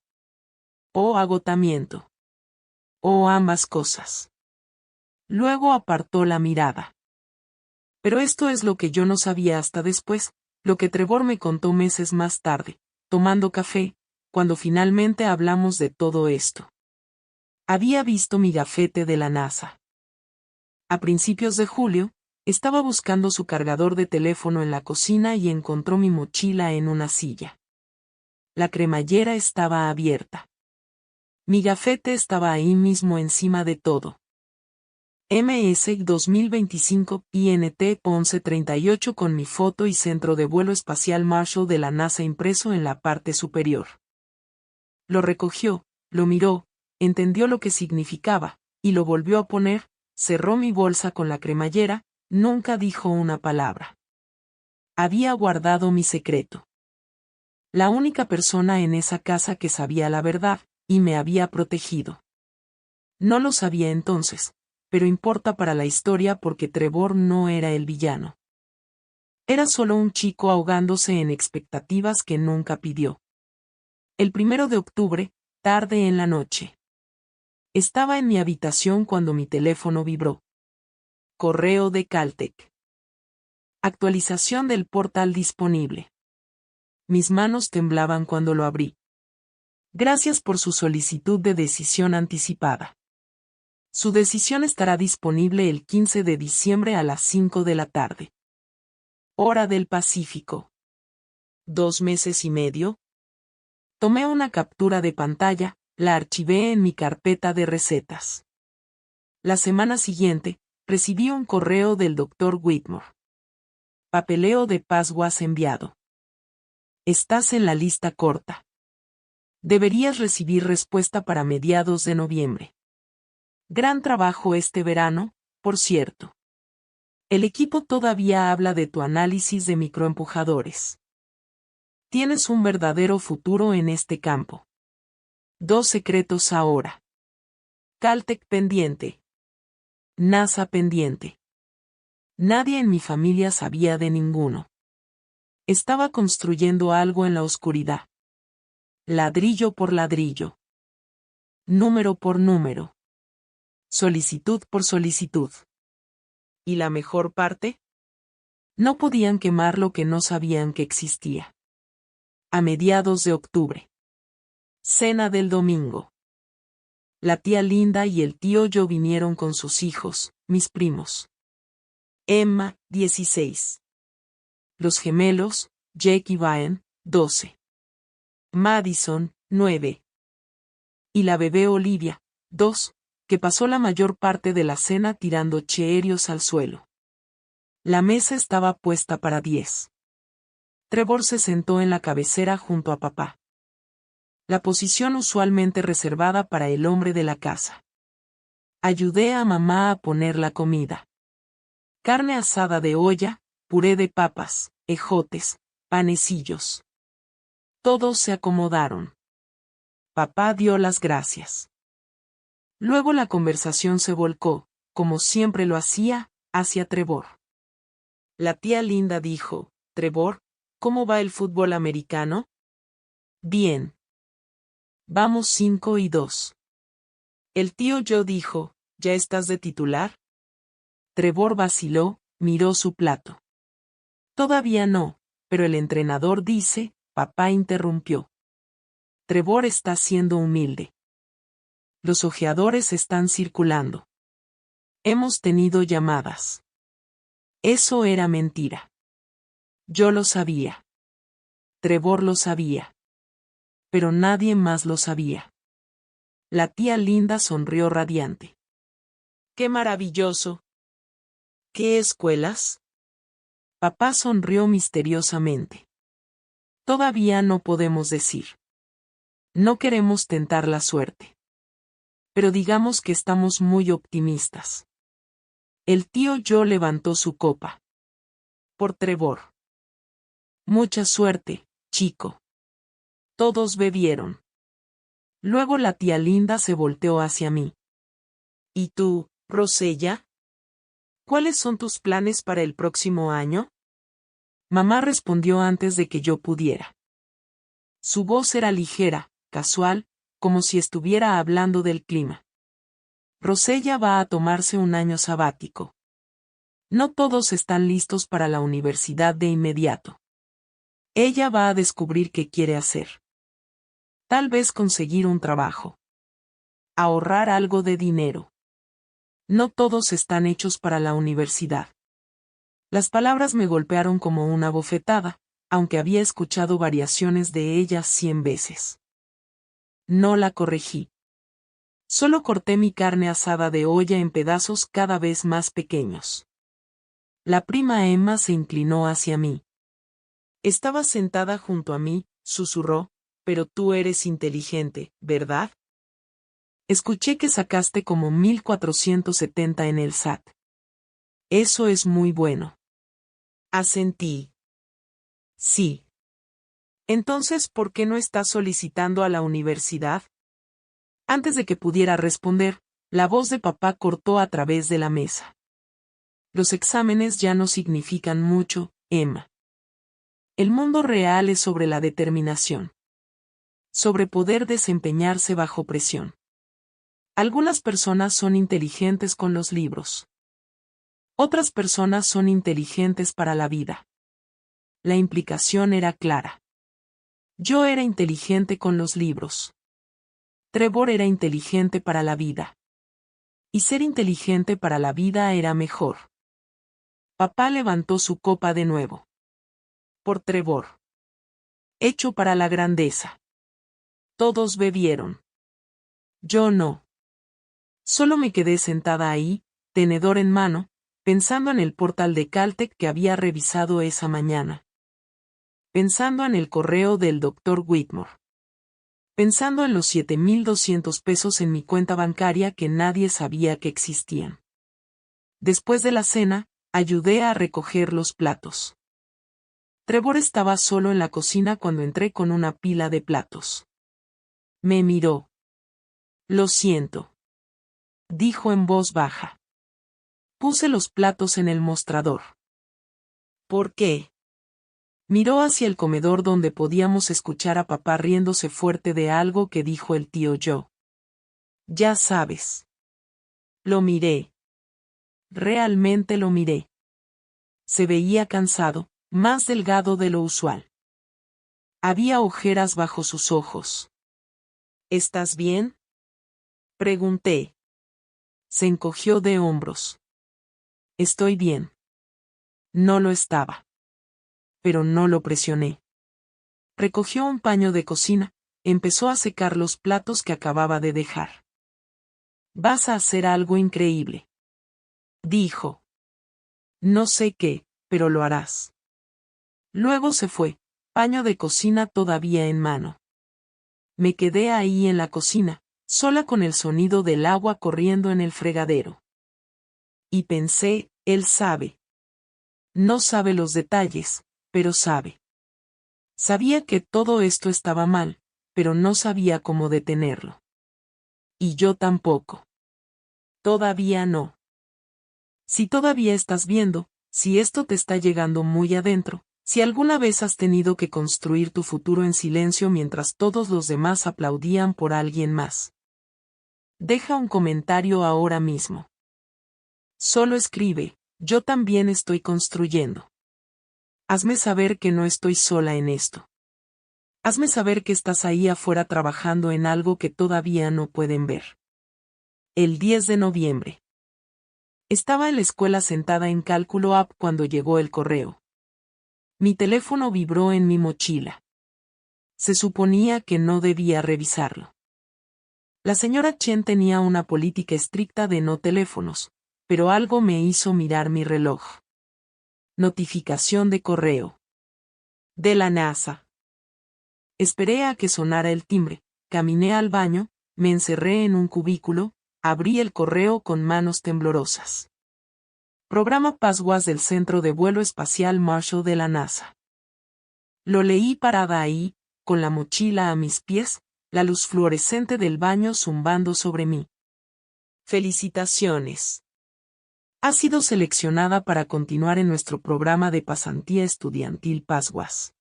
Speaker 1: O agotamiento. O ambas cosas. Luego apartó la mirada. Pero esto es lo que yo no sabía hasta después, lo que Trevor me contó meses más tarde, tomando café, cuando finalmente hablamos de todo esto. Había visto mi gafete de la NASA. A principios de julio, estaba buscando su cargador de teléfono en la cocina y encontró mi mochila en una silla. La cremallera estaba abierta. Mi gafete estaba ahí mismo encima de todo. MS 2025 INT 1138 con mi foto y centro de vuelo espacial Marshall de la NASA impreso en la parte superior. Lo recogió, lo miró, entendió lo que significaba, y lo volvió a poner, cerró mi bolsa con la cremallera, nunca dijo una palabra. Había guardado mi secreto. La única persona en esa casa que sabía la verdad, y me había protegido. No lo sabía entonces, pero importa para la historia porque Trevor no era el villano. Era solo un chico ahogándose en expectativas que nunca pidió. El 1 de octubre, tarde en la noche. Estaba en mi habitación cuando mi teléfono vibró. Correo de Caltech. Actualización del portal disponible. Mis manos temblaban cuando lo abrí. Gracias por su solicitud de decisión anticipada. Su decisión estará disponible el 15 de diciembre a las 5 de la tarde. Hora del Pacífico. 2 meses y medio. Tomé una captura de pantalla, la archivé en mi carpeta de recetas. La semana siguiente, recibí un correo del Dr. Whitmore. Papeleo de Pasguas enviado. Estás en la lista corta. Deberías recibir respuesta para mediados de noviembre. Gran trabajo este verano, por cierto. El equipo todavía habla de tu análisis de microempujadores. Tienes un verdadero futuro en este campo. 2 secretos ahora. Caltech pendiente. NASA pendiente. Nadie en mi familia sabía de ninguno. Estaba construyendo algo en la oscuridad. Ladrillo por ladrillo. Número por número. Solicitud por solicitud. ¿Y la mejor parte? No podían quemar lo que no sabían que existía. A mediados de octubre. Cena del domingo. La tía Linda y el tío Joe vinieron con sus hijos, mis primos. Emma, 16. Los gemelos, Jake y Brian, 12. Madison, 9. Y la bebé Olivia, 2, que pasó la mayor parte de la cena tirando cheerios al suelo. La mesa estaba puesta para 10. Trevor se sentó en la cabecera junto a papá. La posición usualmente reservada para el hombre de la casa. Ayudé a mamá a poner la comida. Carne asada de olla, puré de papas, ejotes, panecillos. Todos se acomodaron. Papá dio las gracias. Luego la conversación se volcó, como siempre lo hacía, hacia Trevor. La tía Linda dijo, Trevor, ¿cómo va el fútbol americano? Bien. Vamos 5-2. El tío Joe dijo, ¿ya estás de titular? Trevor vaciló, miró su plato. Todavía no, pero el entrenador dice, papá interrumpió. Trevor está siendo humilde. Los ojeadores están circulando. Hemos tenido llamadas. Eso era mentira. Yo lo sabía. Trevor lo sabía. Pero nadie más lo sabía. La tía Linda sonrió radiante. ¡Qué maravilloso! ¿Qué escuelas? Papá sonrió misteriosamente. Todavía no podemos decir. No queremos tentar la suerte. Pero digamos que estamos muy optimistas. El tío Joe levantó su copa. Por Trevor. Mucha suerte, chico. Todos bebieron. Luego la tía Linda se volteó hacia mí. ¿Y tú, Rosella? ¿Cuáles son tus planes para el próximo año? Mamá respondió antes de que yo pudiera. Su voz era ligera, casual, como si estuviera hablando del clima. Rosella va a tomarse un año sabático. No todos están listos para la universidad de inmediato. Ella va a descubrir qué quiere hacer. Tal vez conseguir un trabajo. Ahorrar algo de dinero. No todos están hechos para la universidad. Las palabras me golpearon como una bofetada, aunque había escuchado variaciones de ellas 100 veces. No la corregí. Solo corté mi carne asada de olla en pedazos cada vez más pequeños. La prima Emma se inclinó hacia mí. Estaba sentada junto a mí, susurró, pero tú eres inteligente, ¿verdad? Escuché que sacaste como 1470 en el SAT. Eso es muy bueno. Asentí. Sí. Entonces, ¿por qué no estás solicitando a la universidad? Antes de que pudiera responder, la voz de papá cortó a través de la mesa. Los exámenes ya no significan mucho, Emma. El mundo real es sobre la determinación. Sobre poder desempeñarse bajo presión. Algunas personas son inteligentes con los libros. Otras personas son inteligentes para la vida. La implicación era clara. Yo era inteligente con los libros. Trevor era inteligente para la vida. Y ser inteligente para la vida era mejor. Papá levantó su copa de nuevo. Por Trevor. Hecho para la grandeza. Todos bebieron. Yo no. Solo me quedé sentada ahí, tenedor en mano, pensando en el portal de Caltech que había revisado esa mañana. Pensando en el correo del Dr. Whitmore. Pensando en los 7,200 pesos en mi cuenta bancaria que nadie sabía que existían. Después de la cena, ayudé a recoger los platos. Trevor estaba solo en la cocina cuando entré con una pila de platos. Me miró. Lo siento. Dijo en voz baja. Puse los platos en el mostrador. ¿Por qué? Miró hacia el comedor donde podíamos escuchar a papá riéndose fuerte de algo que dijo el tío Joe. Ya sabes. Lo miré. Realmente lo miré. Se veía cansado, más delgado de lo usual. Había ojeras bajo sus ojos. ¿Estás bien? Pregunté. Se encogió de hombros. Estoy bien. No lo estaba. Pero no lo presioné. Recogió un paño de cocina, empezó a secar los platos que acababa de dejar. Vas a hacer algo increíble. Dijo. No sé qué, pero lo harás. Luego se fue, paño de cocina todavía en mano. Me quedé ahí en la cocina, sola con el sonido del agua corriendo en el fregadero. Y pensé, él sabe. No sabe los detalles, pero sabe. Sabía que todo esto estaba mal, pero no sabía cómo detenerlo. Y yo tampoco. Todavía no. Si todavía estás viendo, Si esto te está llegando muy adentro, si alguna vez has tenido que construir tu futuro en silencio mientras todos los demás aplaudían por alguien más. Deja un comentario ahora mismo. Solo escribe, yo también estoy construyendo. Hazme saber que no estoy sola en esto. Hazme saber que estás ahí afuera trabajando en algo que todavía no pueden ver. El 10 de noviembre. Estaba en la escuela sentada en Cálculo App cuando llegó el correo. Mi teléfono vibró en mi mochila. Se suponía que no debía revisarlo. La señora Chen tenía una política estricta de no teléfonos, pero algo me hizo mirar mi reloj. Notificación de correo. De la NASA. Esperé a que sonara el timbre, caminé al baño, me encerré en un cubículo, abrí el correo con manos temblorosas. Programa PASWAS del Centro de Vuelo Espacial Marshall de la NASA. Lo leí parada ahí, con la mochila a mis pies, la luz fluorescente del baño zumbando sobre mí. Felicitaciones. Has sido seleccionada para continuar en nuestro programa de pasantía estudiantil PASWAS.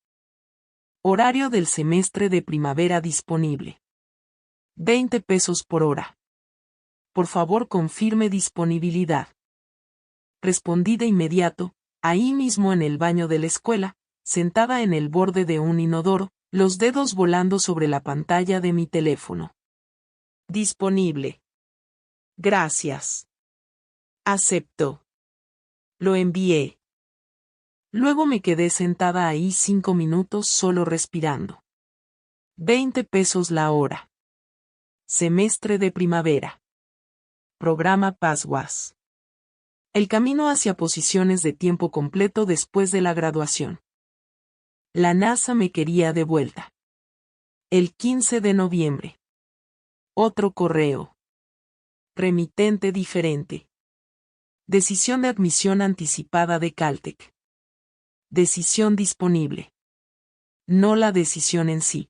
Speaker 1: Horario del semestre de primavera disponible. 20 pesos por hora. Por favor confirme disponibilidad. Respondí de inmediato, ahí mismo en el baño de la escuela, sentada en el borde de un inodoro, los dedos volando sobre la pantalla de mi teléfono. Disponible. Gracias. Acepto. Lo envié. Luego me quedé sentada ahí 5 minutos solo respirando. 20 pesos la hora. Semestre de primavera. Programa PASWAS. El camino hacia posiciones de tiempo completo después de la graduación. La NASA me quería de vuelta. El 15 de noviembre. Otro correo. Remitente diferente. Decisión de admisión anticipada de Caltech. Decisión disponible. No la decisión en sí.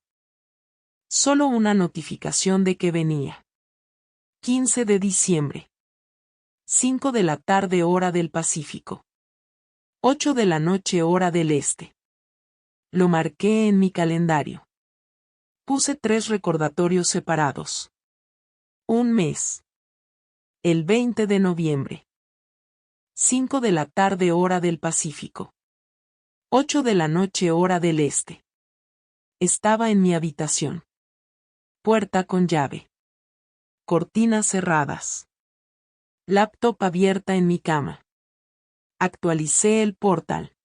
Speaker 1: Solo una notificación de que venía. 15 de diciembre. 5 de la tarde hora del Pacífico. 8 de la noche hora del Este. Lo marqué en mi calendario. Puse 3 recordatorios separados. Un mes. El 20 de noviembre. 5 de la tarde hora del Pacífico. 8 de la noche hora del Este. Estaba en mi habitación. Puerta con llave. Cortinas cerradas. Laptop abierta en mi cama. Actualicé el portal.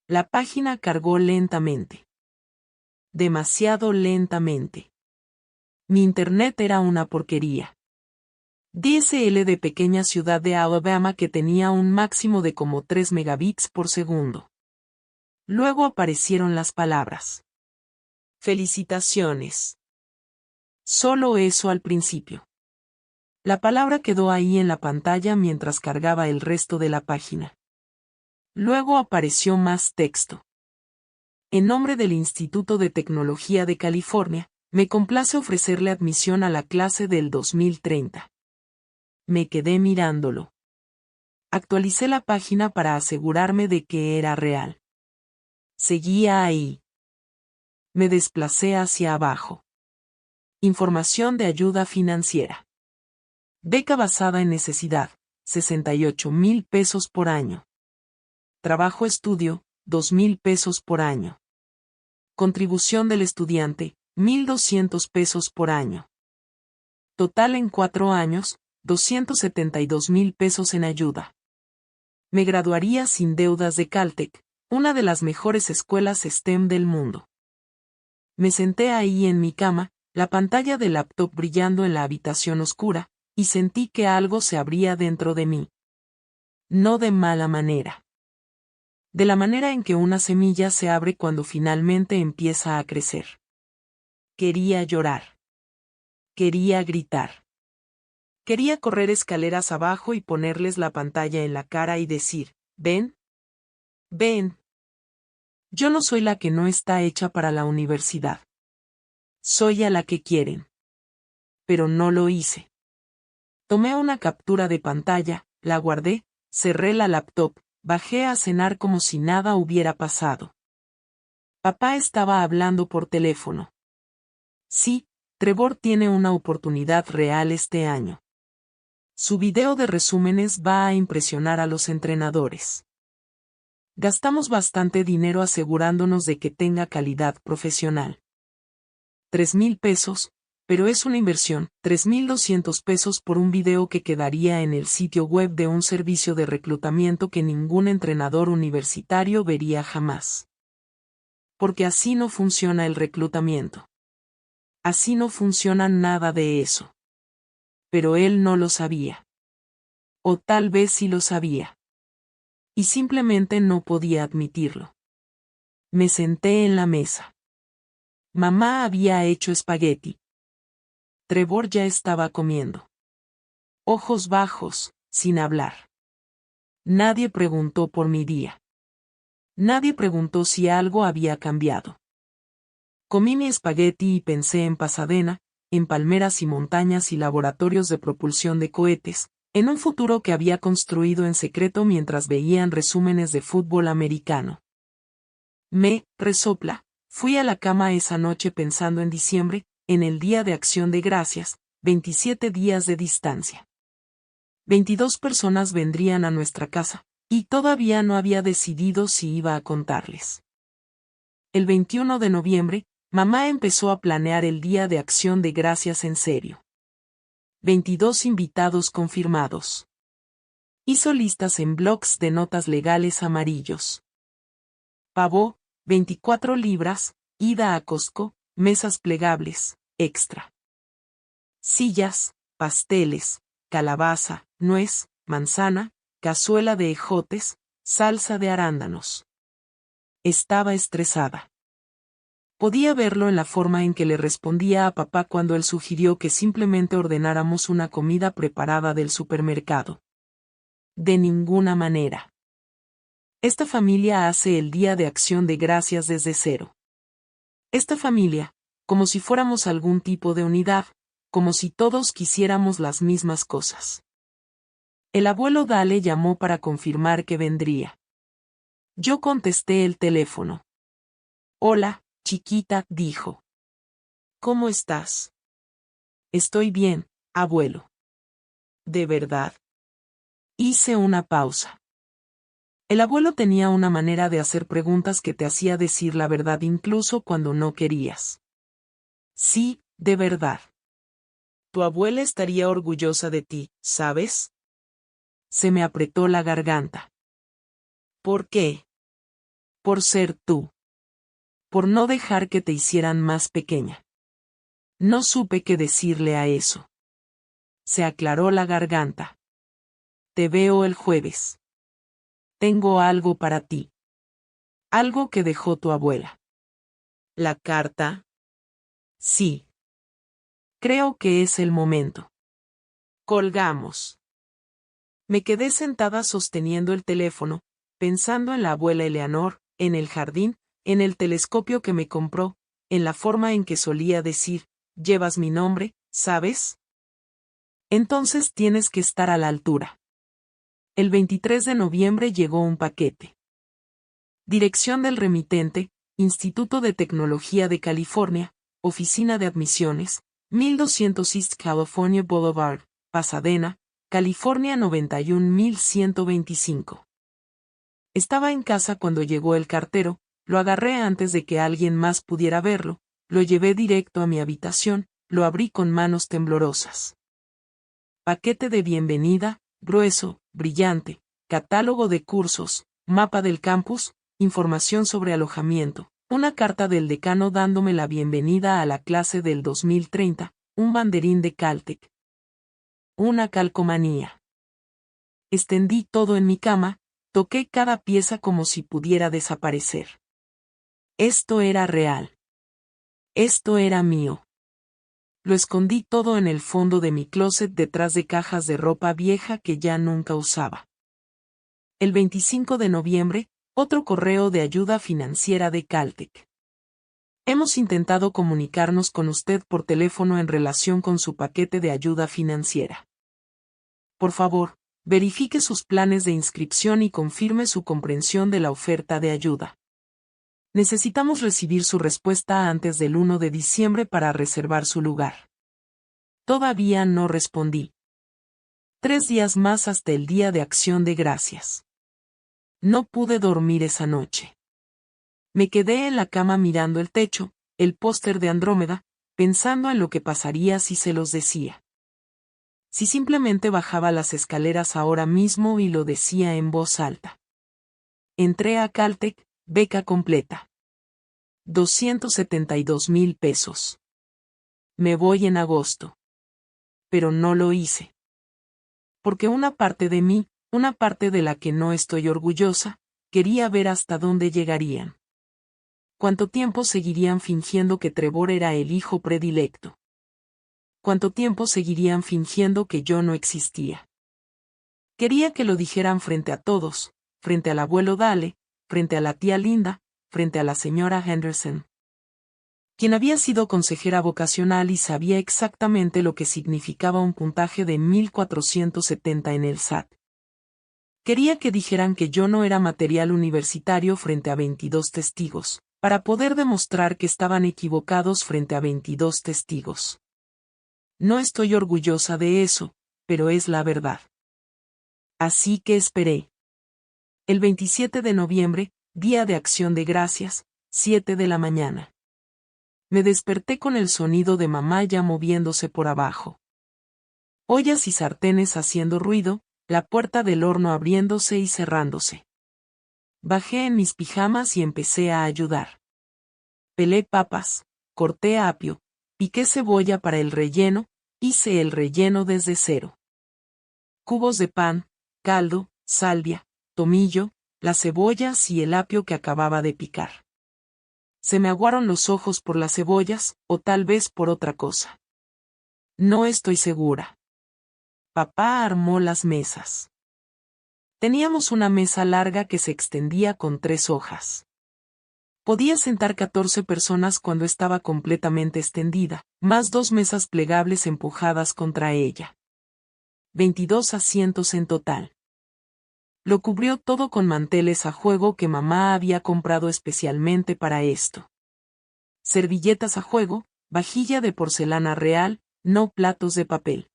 Speaker 1: La página cargó lentamente. Demasiado lentamente. Mi internet era una porquería. DSL de pequeña ciudad de Alabama que tenía un máximo de como 3 megabits por segundo. Luego aparecieron las palabras. Felicitaciones. Solo eso al principio. La palabra quedó ahí en la pantalla mientras cargaba el resto de la página. Luego apareció más texto. En nombre del Instituto de Tecnología de California, me complace ofrecerle admisión a la clase del 2030. Me quedé mirándolo. Actualicé la página para asegurarme de que era real. Seguía ahí. Me desplacé hacia abajo. Información de ayuda financiera. Beca basada en necesidad, 68,000 pesos por año. Trabajo estudio, 2,000 pesos por año. Contribución del estudiante, 1,200 pesos por año. Total en 4 años, 272,000 pesos en ayuda. Me graduaría sin deudas de Caltech, una de las mejores escuelas STEM del mundo. Me senté ahí en mi cama, la pantalla del laptop brillando en la habitación oscura, y sentí que algo se abría dentro de mí. No de mala manera. De la manera en que una semilla se abre cuando finalmente empieza a crecer. Quería llorar. Quería gritar. Quería correr escaleras abajo y ponerles la pantalla en la cara y decir, ven. Ven. Yo no soy la que no está hecha para la universidad. Soy a la que quieren. Pero no lo hice. Tomé una captura de pantalla, la guardé, cerré la laptop, bajé a cenar como si nada hubiera pasado. Papá estaba hablando por teléfono. Sí, Trevor tiene una oportunidad real este año. Su video de resúmenes va a impresionar a los entrenadores. Gastamos bastante dinero asegurándonos de que tenga calidad profesional. 3,000 pesos, pero es una inversión, 3,200 pesos por un video que quedaría en el sitio web de un servicio de reclutamiento que ningún entrenador universitario vería jamás. Porque así no funciona el reclutamiento. Así no funciona nada de eso. Pero él no lo sabía. O tal vez sí lo sabía. Y simplemente no podía admitirlo. Me senté en la mesa. Mamá había hecho espagueti. Trevor ya estaba comiendo. Ojos bajos, sin hablar. Nadie preguntó por mi día. Nadie preguntó si algo había cambiado. Comí mi espagueti y pensé en Pasadena, en palmeras y montañas y laboratorios de propulsión de cohetes, en un futuro que había construido en secreto mientras veían resúmenes de fútbol americano. Me resopla. Fui a la cama esa noche pensando en diciembre, en el Día de Acción de Gracias, 27 días de distancia. 22 personas vendrían a nuestra casa, y todavía no había decidido si iba a contarles. El 21 de noviembre, mamá empezó a planear el Día de Acción de Gracias en serio. 22 invitados confirmados. Hizo listas en blocs de notas legales amarillos. Pavó, 24 libras, ida a Costco, mesas plegables, extra. Sillas, pasteles, calabaza, nuez, manzana, cazuela de ejotes, salsa de arándanos. Estaba estresada. Podía verlo en la forma en que le respondía a papá cuando él sugirió que simplemente ordenáramos una comida preparada del supermercado. De ninguna manera. Esta familia hace el Día de Acción de Gracias desde cero. Esta familia, como si fuéramos algún tipo de unidad, como si todos quisiéramos las mismas cosas. El abuelo Dale llamó para confirmar que vendría. Yo contesté el teléfono. Hola, chiquita, dijo. ¿Cómo estás? Estoy bien, abuelo. ¿De verdad? Hice una pausa. El abuelo tenía una manera de hacer preguntas que te hacía decir la verdad incluso cuando no querías. Sí, de verdad. Tu abuela estaría orgullosa de ti, ¿sabes? Se me apretó la garganta. ¿Por qué? Por ser tú. Por no dejar que te hicieran más pequeña. No supe qué decirle a eso. Se aclaró la garganta. Te veo el jueves. Tengo algo para ti. Algo que dejó tu abuela. ¿La carta? Sí. Creo que es el momento. Colgamos. Me quedé sentada sosteniendo el teléfono, pensando en la abuela Eleanor, en el jardín, en el telescopio que me compró, en la forma en que solía decir, llevas mi nombre, ¿sabes? Entonces tienes que estar a la altura. El 23 de noviembre llegó un paquete. Dirección del remitente, Instituto de Tecnología de California, Oficina de Admisiones, 1200 East California Boulevard, Pasadena, California 91125. Estaba en casa cuando llegó el cartero, lo agarré antes de que alguien más pudiera verlo, lo llevé directo a mi habitación, lo abrí con manos temblorosas. Paquete de bienvenida, grueso, brillante, catálogo de cursos, mapa del campus, información sobre alojamiento, una carta del decano dándome la bienvenida a la clase del 2030, un banderín de Caltech. Una calcomanía. Extendí todo en mi cama, toqué cada pieza como si pudiera desaparecer. Esto era real. Esto era mío. Lo escondí todo en el fondo de mi closet detrás de cajas de ropa vieja que ya nunca usaba. El 25 de noviembre, otro correo de ayuda financiera de Caltech. Hemos intentado comunicarnos con usted por teléfono en relación con su paquete de ayuda financiera. Por favor, Verifique sus planes de inscripción y confirme su comprensión de la oferta de ayuda. Necesitamos recibir su respuesta antes del 1 de diciembre para reservar su lugar. Todavía no respondí. 3 días más hasta el Día de Acción de Gracias. No pude dormir esa noche. Me quedé en la cama mirando el techo, el póster de Andrómeda, pensando en lo que pasaría si se los decía. Si simplemente bajaba las escaleras ahora mismo y lo decía en voz alta. Entré a Caltech, beca completa. 272,000 pesos. Me voy en agosto. Pero no lo hice. Porque una parte de mí, una parte de la que no estoy orgullosa, quería ver hasta dónde llegarían. ¿Cuánto tiempo seguirían fingiendo que Trevor era el hijo predilecto? ¿Cuánto tiempo seguirían fingiendo que yo no existía? Quería que lo dijeran frente a todos, frente al abuelo Dale, frente a la tía Linda, frente a la señora Henderson, quien había sido consejera vocacional y sabía exactamente lo que significaba un puntaje de 1470 en el SAT. Quería que dijeran que yo no era material universitario frente a 22 testigos, para poder demostrar que estaban equivocados frente a 22 testigos. No estoy orgullosa de eso, pero es la verdad. Así que esperé. El 27 de noviembre, Día de Acción de Gracias, 7 de la mañana. Me desperté con el sonido de mamá ya moviéndose por abajo. Ollas y sartenes haciendo ruido, la puerta del horno abriéndose y cerrándose. Bajé en mis pijamas y empecé a ayudar. Pelé papas, corté apio, piqué cebolla para el relleno, hice el relleno desde cero. Cubos de pan, caldo, salvia, tomillo, las cebollas y el apio que acababa de picar. Se me aguaron los ojos por las cebollas, o tal vez por otra cosa. No estoy segura. Papá armó las mesas. Teníamos una mesa larga que se extendía con 3 hojas. Podía sentar 14 personas cuando estaba completamente extendida, más 2 mesas plegables empujadas contra ella. 22 asientos en total. Lo cubrió todo con manteles a juego que mamá había comprado especialmente para esto. Servilletas a juego, vajilla de porcelana real, no platos de papel.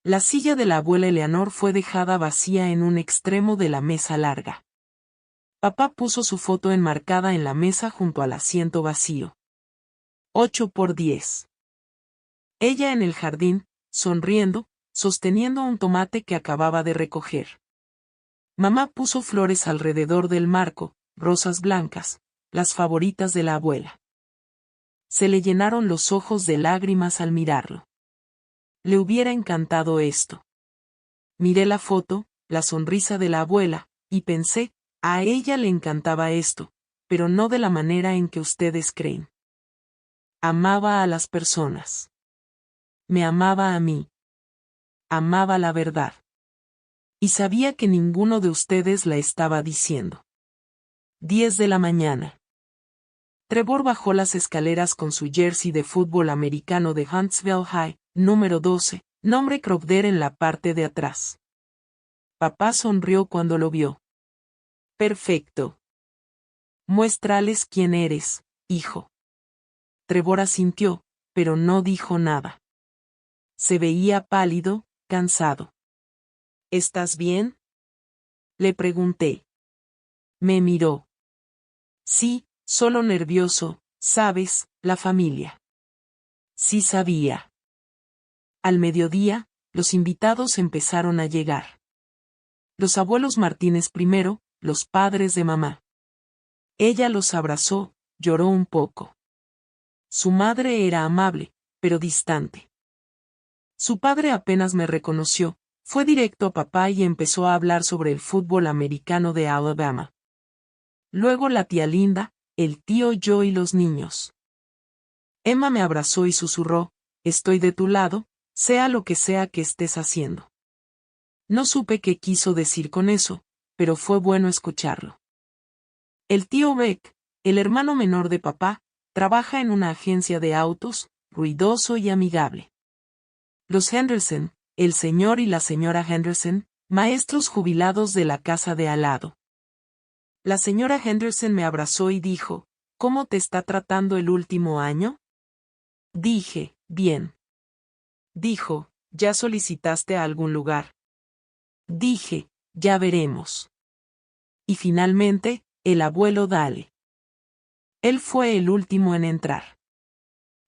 Speaker 1: La silla de la abuela Eleanor fue dejada vacía en un extremo de la mesa larga. Papá puso su foto enmarcada en la mesa junto al asiento vacío. 8 por 10. Ella en el jardín, sonriendo, sosteniendo un tomate que acababa de recoger. Mamá puso flores alrededor del marco, rosas blancas, las favoritas de la abuela. Se le llenaron los ojos de lágrimas al mirarlo. Le hubiera encantado esto. Miré la foto, la sonrisa de la abuela, y pensé, a ella le encantaba esto, pero no de la manera en que ustedes creen. Amaba a las personas. Me amaba a mí. Amaba la verdad. Y sabía que ninguno de ustedes la estaba diciendo. 10 de la mañana. Trevor bajó las escaleras con su jersey de fútbol americano de Huntsville High, número 12, nombre Crowder en la parte de atrás. Papá sonrió cuando lo vio. Perfecto. Muéstrales quién eres, hijo. Trevor asintió, pero no dijo nada. Se veía pálido, cansado. ¿Estás bien?, le pregunté. Me miró. Sí, solo nervioso, sabes, la familia. Sí sabía. Al mediodía, los invitados empezaron a llegar. Los abuelos Martínez primero, los padres de mamá. Ella los abrazó, lloró un poco. Su madre era amable, pero distante. Su padre apenas me reconoció, fue directo a papá y empezó a hablar sobre el fútbol americano de Alabama. Luego la tía Linda, el tío Joe y los niños. Emma me abrazó y susurró, estoy de tu lado, sea lo que sea que estés haciendo. No supe qué quiso decir con eso, pero fue bueno escucharlo. El tío Beck, el hermano menor de papá, trabaja en una agencia de autos, ruidoso y amigable. Los Henderson, el señor y la señora Henderson, Maestros jubilados de la casa de al lado. La señora Henderson me abrazó y dijo, ¿cómo te está tratando el último año? Dije, bien. Dijo, ¿ya solicitaste a algún lugar? Dije, ya veremos. Y finalmente, el abuelo Dale. Él fue el último en entrar.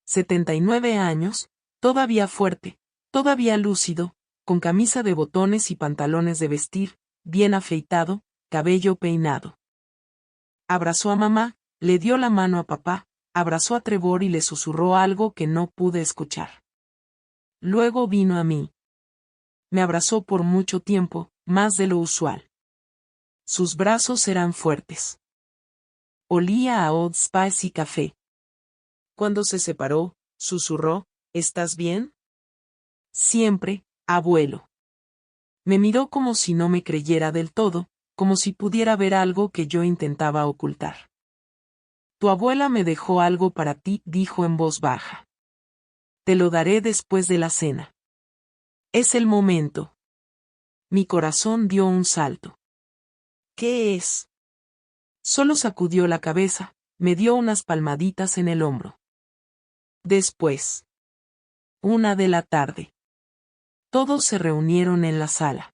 Speaker 1: 79 años, todavía fuerte, todavía lúcido, con camisa de botones y pantalones de vestir, bien afeitado, cabello peinado. Abrazó a mamá, le dio la mano a papá, abrazó a Trevor y le susurró algo que no pude escuchar. Luego vino a mí. Me abrazó por mucho tiempo, más de lo usual. Sus brazos eran fuertes. Olía a Old Spice y café. Cuando se separó, susurró, ¿estás bien? Siempre, abuelo. Me miró como si no me creyera del todo, como si pudiera ver algo que yo intentaba ocultar. Tu abuela me dejó algo para ti, dijo en voz baja. Te lo daré después de la cena. Es el momento. Mi corazón dio un salto. ¿Qué es? Solo sacudió la cabeza, me dio unas palmaditas en el hombro. Después. 1 de la tarde. Todos se reunieron en la sala.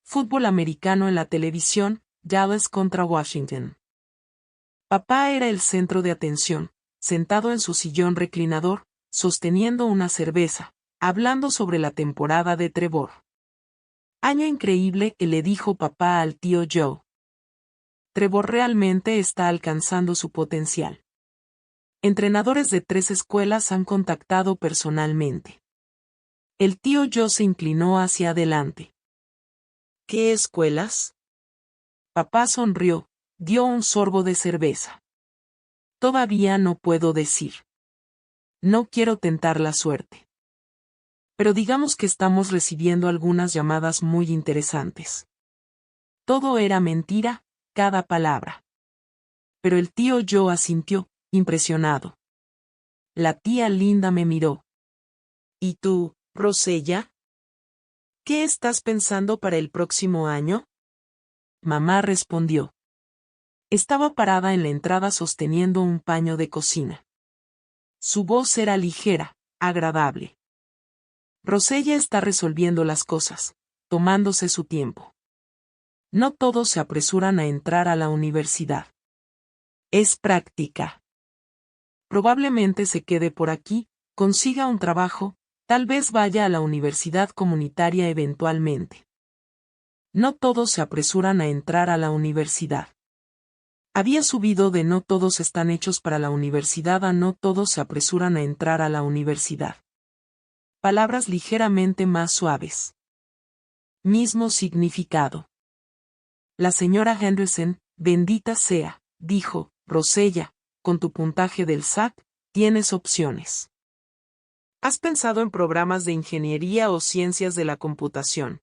Speaker 1: Fútbol americano en la televisión, Dallas contra Washington. Papá era el centro de atención, sentado en su sillón reclinador, sosteniendo una cerveza, hablando sobre la temporada de Trevor. Año increíble, le dijo papá al tío Joe. Trevor realmente está alcanzando su potencial. Entrenadores de 3 escuelas han contactado personalmente. El tío Joe se inclinó hacia adelante. ¿Qué escuelas? Papá sonrió, dio un sorbo de cerveza. Todavía no puedo decir. No quiero tentar la suerte. Pero digamos que estamos recibiendo algunas llamadas muy interesantes. Todo era mentira, cada palabra. Pero el tío Joe asintió, impresionado. La tía Linda me miró. ¿Y tú, Rosella? ¿Qué estás pensando para el próximo año? Mamá respondió. Estaba parada en la entrada sosteniendo un paño de cocina. Su voz era ligera, agradable. Rosella está resolviendo las cosas, tomándose su tiempo. No todos se apresuran a entrar a la universidad. Es práctica. Probablemente se quede por aquí, consiga un trabajo, tal vez vaya a la universidad comunitaria eventualmente. No todos se apresuran a entrar a la universidad. Había subido de no todos están hechos para la universidad a no todos se apresuran a entrar a la universidad. Palabras ligeramente más suaves. Mismo significado. La señora Henderson, bendita sea, dijo, Rosella, con tu puntaje del SAT, tienes opciones. ¿Has pensado en programas de ingeniería o ciencias de la computación?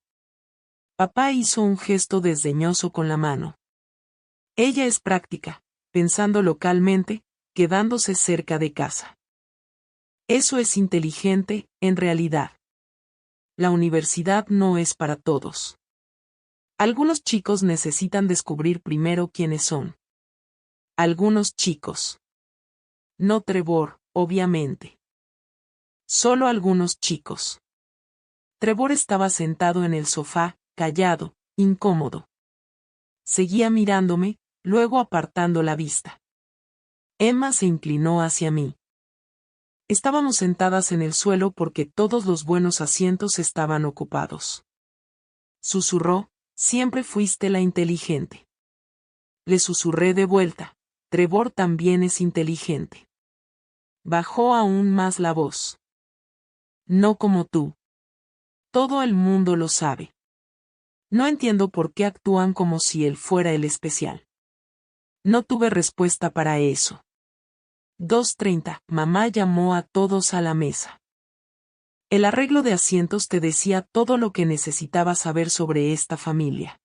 Speaker 1: Papá hizo un gesto desdeñoso con la mano. Ella es práctica, pensando localmente, quedándose cerca de casa. Eso es inteligente, en realidad. La universidad no es para todos. Algunos chicos necesitan descubrir primero quiénes son. Algunos chicos. No Trevor, obviamente. Solo algunos chicos. Trevor estaba sentado en el sofá, callado, incómodo. Seguía mirándome, luego apartando la vista. Emma se inclinó hacia mí. Estábamos sentadas en el suelo porque todos los buenos asientos estaban ocupados. Susurró, siempre fuiste la inteligente. Le susurré de vuelta, Trevor también es inteligente. Bajó aún más la voz. No como tú. Todo el mundo lo sabe. No entiendo por qué actúan como si él fuera el especial. No tuve respuesta para eso. 2:30, mamá llamó a todos a la mesa. El arreglo de asientos te decía todo lo que necesitabas saber sobre esta familia.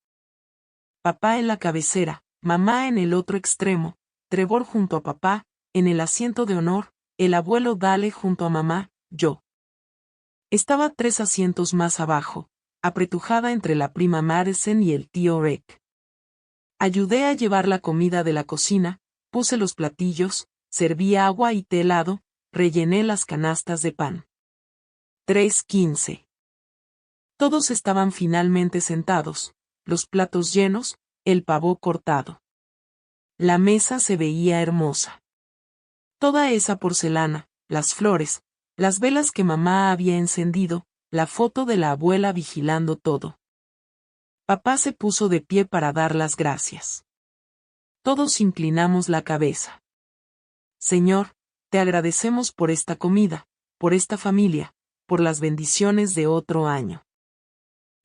Speaker 1: Papá en la cabecera, mamá en el otro extremo, Trevor junto a papá, en el asiento de honor, el abuelo Dale junto a mamá, yo. Estaba 3 asientos más abajo, apretujada entre la prima Madison y el tío Rick. Ayudé a llevar la comida de la cocina, puse los platillos, serví agua y té helado, rellené las canastas de pan. 3:15. Todos estaban finalmente sentados, los platos llenos, el pavo cortado. La mesa se veía hermosa. Toda esa porcelana, las flores, las velas que mamá había encendido, la foto de la abuela vigilando todo. Papá se puso de pie para dar las gracias. Todos inclinamos la cabeza. Señor, te agradecemos por esta comida, por esta familia, por las bendiciones de otro año.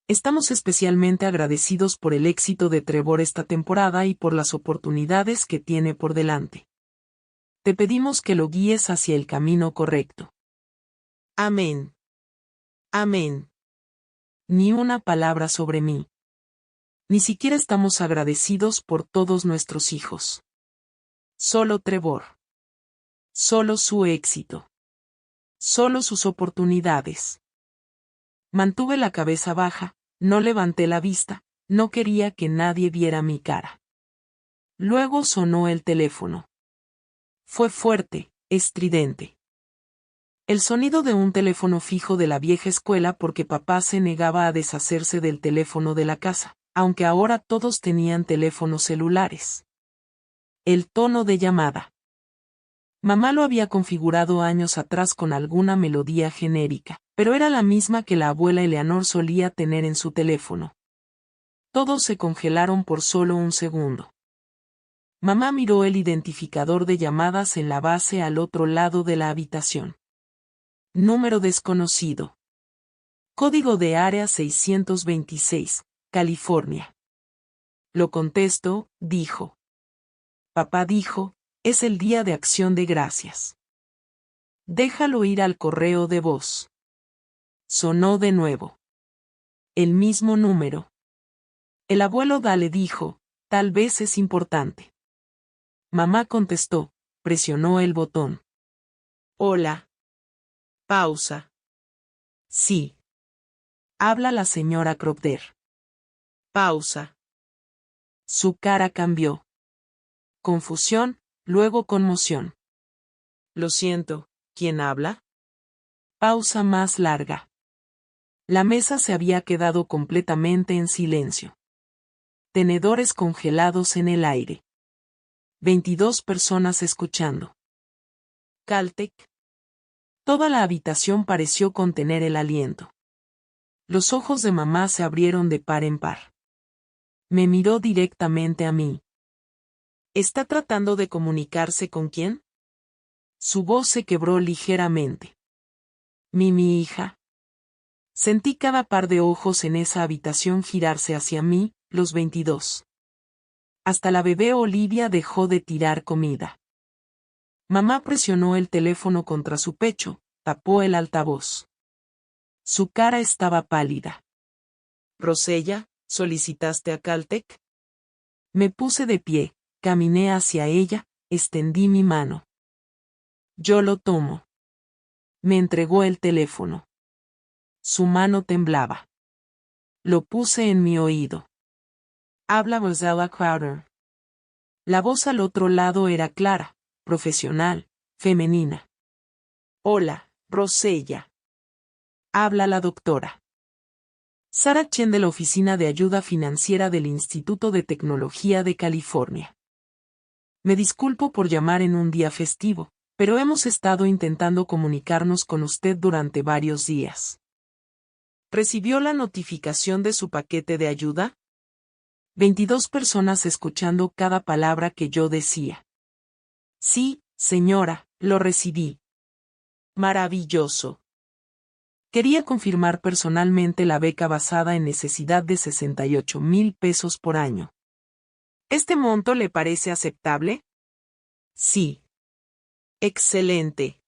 Speaker 1: Estamos especialmente agradecidos por el éxito de Trevor esta temporada y por las oportunidades que tiene por delante. Te pedimos que lo guíes hacia el camino correcto. Amén. Amén. Ni una palabra sobre mí. Ni siquiera estamos agradecidos por todos nuestros hijos. Solo Trevor. Solo su éxito. Solo sus oportunidades. Mantuve la cabeza baja, no levanté la vista, no quería que nadie viera mi cara. Luego sonó el teléfono. Fue fuerte, estridente. El sonido de un teléfono fijo de la vieja escuela porque papá se negaba a deshacerse del teléfono de la casa, aunque ahora todos tenían teléfonos celulares. El tono de llamada. Mamá lo había configurado años atrás con alguna melodía genérica, pero era la misma que la abuela Eleanor solía tener en su teléfono. Todos se congelaron por solo un segundo. Mamá miró el identificador de llamadas en la base al otro lado de la habitación. Número desconocido. Código de área 626, California. Lo contesto, dijo. Papá dijo, es el día de acción de gracias. Déjalo ir al correo de voz. Sonó de nuevo. El mismo número. El abuelo Dale dijo, tal vez es importante. Mamá contestó, presionó el botón. Hola. Pausa. Sí. Habla la señora Cropder. Pausa. Su cara cambió. Confusión, luego conmoción. Lo siento, ¿quién habla? Pausa más larga. La mesa se había quedado completamente en silencio. Tenedores congelados en el aire. 22 personas escuchando. Caltech. Toda la habitación pareció contener el aliento. Los ojos de mamá se abrieron de par en par. Me miró directamente a mí. ¿Está tratando de comunicarse con quién? Su voz se quebró ligeramente. Mi hija. Sentí cada par de ojos en esa habitación girarse hacia mí, los 22. Hasta la bebé Olivia dejó de tirar comida. Mamá presionó el teléfono contra su pecho, tapó el altavoz. Su cara estaba pálida. Rosella, ¿solicitaste a Caltech? Me puse de pie, caminé hacia ella, extendí mi mano. Yo lo tomo. Me entregó el teléfono. Su mano temblaba. Lo puse en mi oído. Habla Rosella Crowder. La voz al otro lado era clara, profesional, femenina. Hola, Rosella. Habla la doctora. Sarah Chen de la Oficina de Ayuda Financiera del Instituto de Tecnología de California. Me disculpo por llamar en un día festivo, pero hemos estado intentando comunicarnos con usted durante varios días. ¿Recibió la notificación de su paquete de ayuda? 22 personas escuchando cada palabra que yo decía. Sí, señora, lo recibí. Maravilloso. Quería confirmar personalmente la beca basada en necesidad de 68,000 pesos por año. ¿Este monto le parece aceptable? Sí. Excelente.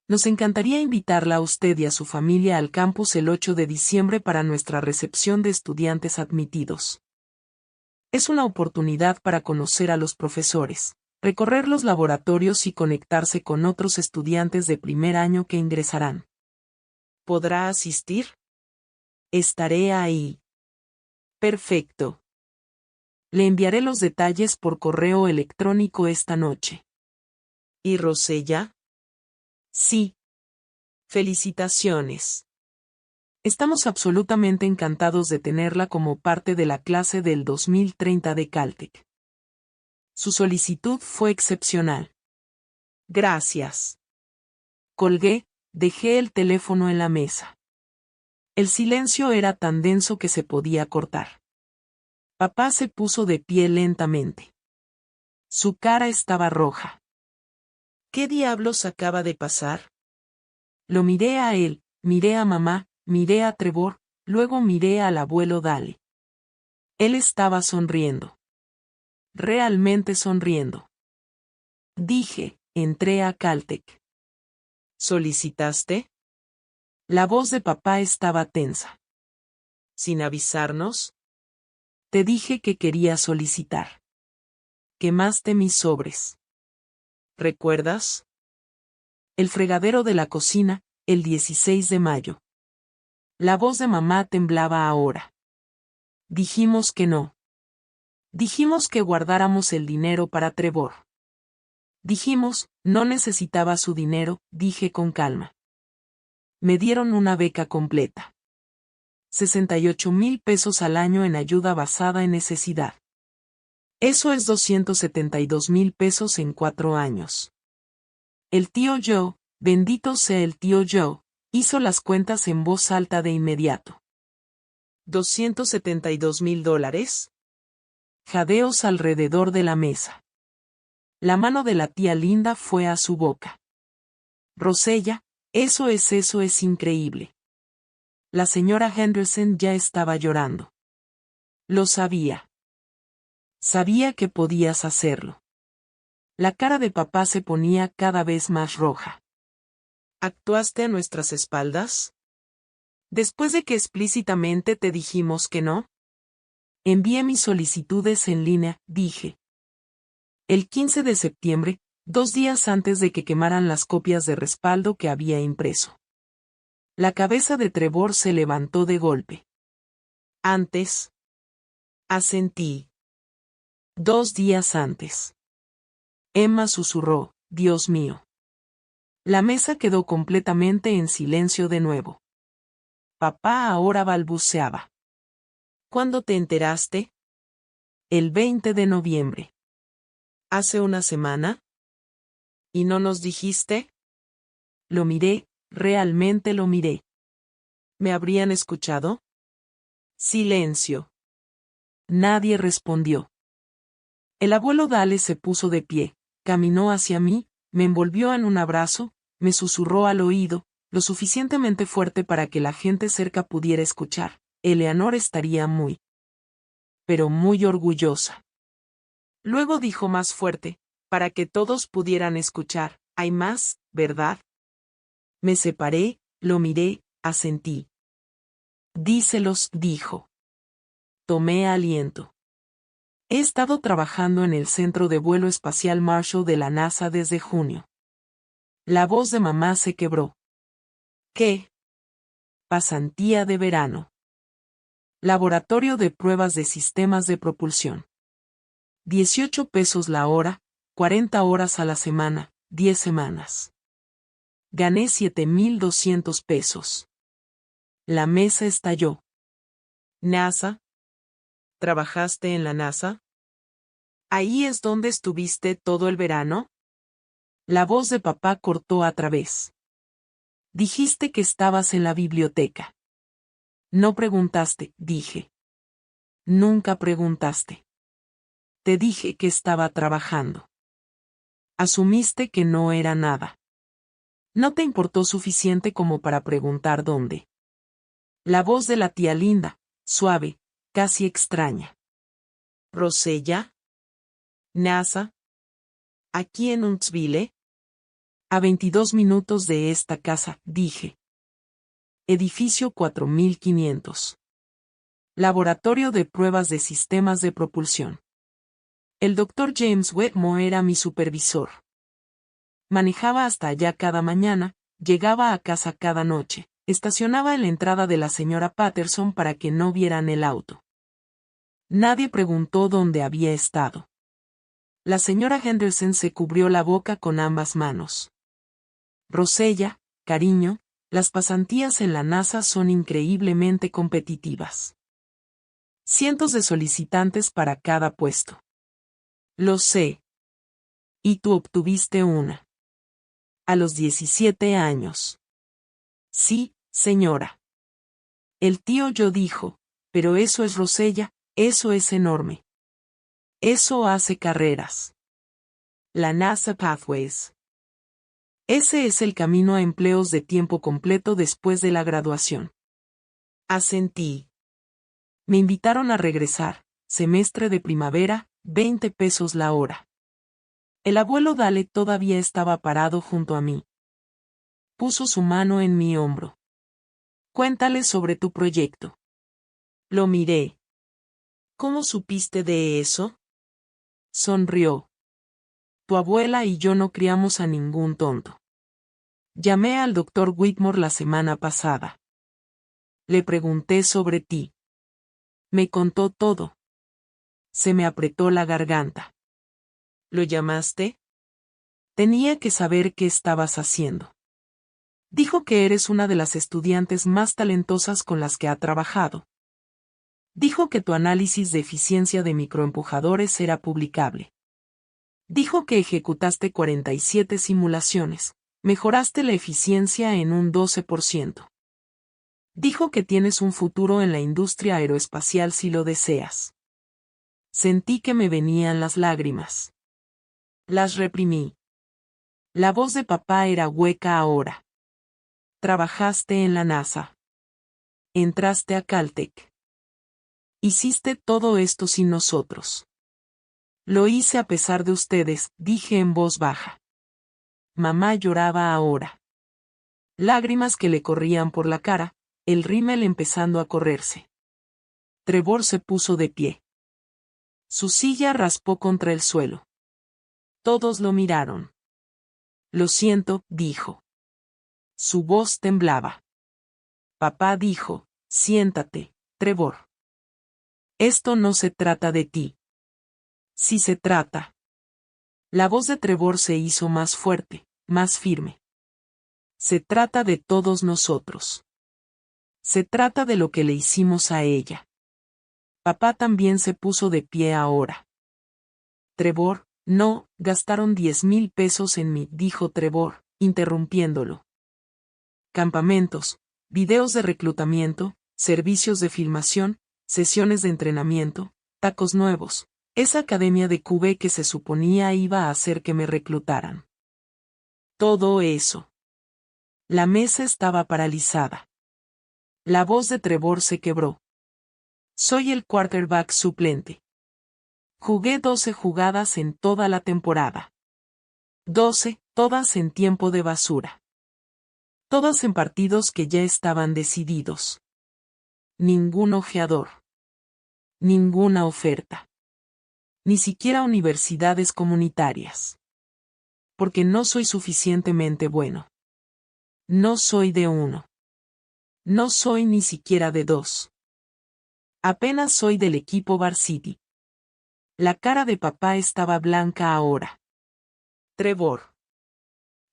Speaker 1: Nos encantaría invitarla a usted y a su familia al campus el 8 de diciembre para nuestra recepción de estudiantes admitidos. Es una oportunidad para conocer a los profesores, recorrer los laboratorios y conectarse con otros estudiantes de primer año que ingresarán. ¿Podrá asistir? Estaré ahí. Perfecto. Le enviaré los detalles por correo electrónico esta noche. ¿Y Rosella? Sí. Felicitaciones. Estamos absolutamente encantados de tenerla como parte de la clase del 2030 de Caltech. Su solicitud fue excepcional. Gracias. Colgué, dejé el teléfono en la mesa. El silencio era tan denso que se podía cortar. Papá se puso de pie lentamente. Su cara estaba roja. ¿Qué diablos acaba de pasar? Lo miré a él, miré a mamá, miré a Trevor, luego miré al abuelo Dale. Él estaba sonriendo. Realmente sonriendo. Dije, entré a Caltech. ¿Solicitaste? La voz de papá estaba tensa. ¿Sin avisarnos? Te dije que quería solicitar. Quemaste mis sobres. ¿Recuerdas? El fregadero de la cocina, el 16 de mayo. La voz de mamá temblaba ahora. Dijimos que no. Dijimos que guardáramos el dinero para Trevor. Dijimos, no necesitaba su dinero, dije con calma. Me dieron una beca completa. 68,000 pesos al año en ayuda basada en necesidad. Eso es 272,000 pesos en 4 años. El tío Joe, bendito sea el tío Joe, hizo las cuentas en voz alta de inmediato. $272,000. Jadeos alrededor de la mesa. La mano de la tía Linda fue a su boca. Rosella, eso es increíble. La señora Henderson ya estaba llorando. Lo sabía. Sabía que podías hacerlo. La cara de papá se ponía cada vez más roja. ¿Actuaste a nuestras espaldas? Después de que explícitamente te dijimos que no. Envié mis solicitudes en línea, dije. El 15 de septiembre, 2 días antes de que quemaran las copias de respaldo que había impreso. La cabeza de Trevor se levantó de golpe. Antes. Asentí. 2 días antes. Emma susurró, Dios mío. La mesa quedó completamente en silencio de nuevo. Papá ahora balbuceaba. ¿Cuándo te enteraste? El 20 de noviembre. ¿Hace una semana? ¿Y no nos dijiste? Lo miré, realmente lo miré. ¿Me habrían escuchado? Silencio. Nadie respondió. El abuelo Dale se puso de pie, caminó hacia mí, me envolvió en un abrazo, me susurró al oído, lo suficientemente fuerte para que la gente cerca pudiera escuchar. Eleanor estaría pero muy orgullosa. Luego dijo más fuerte, para que todos pudieran escuchar, hay más, ¿verdad? Me separé, lo miré, asentí. Díselos, dijo. Tomé aliento. He estado trabajando en el Centro de Vuelo Espacial Marshall de la NASA desde junio. La voz de mamá se quebró. ¿Qué? Pasantía de verano. Laboratorio de pruebas de sistemas de propulsión. 18 pesos la hora, 40 horas a la semana, 10 semanas. Gané 7,200 pesos. La mesa estalló. ¿NASA? ¿Trabajaste en la NASA? ¿Ahí es donde estuviste todo el verano? La voz de papá cortó a través. Dijiste que estabas en la biblioteca. No preguntaste, dije. Nunca preguntaste. Te dije que estaba trabajando. Asumiste que no era nada. No te importó suficiente como para preguntar dónde. La voz de la tía Linda, suave, casi extraña. ¿Rosella? ¿NASA? ¿Aquí en Huntsville? A 22 minutos de esta casa, dije. Edificio 4500. Laboratorio de pruebas de sistemas de propulsión. El Dr. James Wetmore era mi supervisor. Manejaba hasta allá cada mañana, llegaba a casa cada noche, Estacionaba en la entrada de la señora Patterson para que no vieran el auto. Nadie preguntó dónde había estado. La señora Henderson se cubrió la boca con ambas manos. Rosella, cariño, las pasantías en la NASA son increíblemente competitivas. Cientos de solicitantes para cada puesto. Lo sé. Y tú obtuviste una. A los 17 años. Sí, señora. El tío Joe dijo, pero eso es Rosella, eso es enorme. Eso hace carreras. La NASA Pathways. Ese es el camino a empleos de tiempo completo después de la graduación. Asentí. Me invitaron a regresar, semestre de primavera, 20 pesos la hora. El abuelo Dale todavía estaba parado junto a mí. Puso su mano en mi hombro. Cuéntale sobre tu proyecto. Lo miré. ¿Cómo supiste de eso? Sonrió. Tu abuela y yo no criamos a ningún tonto. Llamé al doctor Whitmore la semana pasada. Le pregunté sobre ti. Me contó todo. Se me apretó la garganta. ¿Lo llamaste? Tenía que saber qué estabas haciendo. Dijo que eres una de las estudiantes más talentosas con las que ha trabajado. Dijo que tu análisis de eficiencia de microempujadores era publicable. Dijo que ejecutaste 47 simulaciones, mejoraste la eficiencia en un 12%. Dijo que tienes un futuro en la industria aeroespacial si lo deseas. Sentí que me venían las lágrimas. Las reprimí. La voz de papá era hueca ahora. Trabajaste en la NASA. Entraste a Caltech. Hiciste todo esto sin nosotros. Lo hice a pesar de ustedes, dije en voz baja. Mamá lloraba ahora. Lágrimas que le corrían por la cara, el rímel empezando a correrse. Trevor se puso de pie. Su silla raspó contra el suelo. Todos lo miraron. Lo siento, dijo. Su voz temblaba. Papá dijo, siéntate, Trevor. Esto no se trata de ti. Sí se trata. La voz de Trevor se hizo más fuerte, más firme. Se trata de todos nosotros. Se trata de lo que le hicimos a ella. Papá también se puso de pie ahora. Trevor, no, gastaron 10,000 pesos en mí, dijo Trevor, interrumpiéndolo. Campamentos, videos de reclutamiento, servicios de filmación, sesiones de entrenamiento, tacos nuevos, esa academia de QB que se suponía iba a hacer que me reclutaran. Todo eso. La mesa estaba paralizada. La voz de Trevor se quebró. Soy el quarterback suplente. Jugué 12 jugadas en toda la temporada. 12, todas en tiempo de basura. Todas en partidos que ya estaban decididos. Ningún ojeador. Ninguna oferta. Ni siquiera universidades comunitarias. Porque no soy suficientemente bueno. No soy de 1. No soy ni siquiera de 2. Apenas soy del equipo varsity. La cara de papá estaba blanca ahora. Trevor.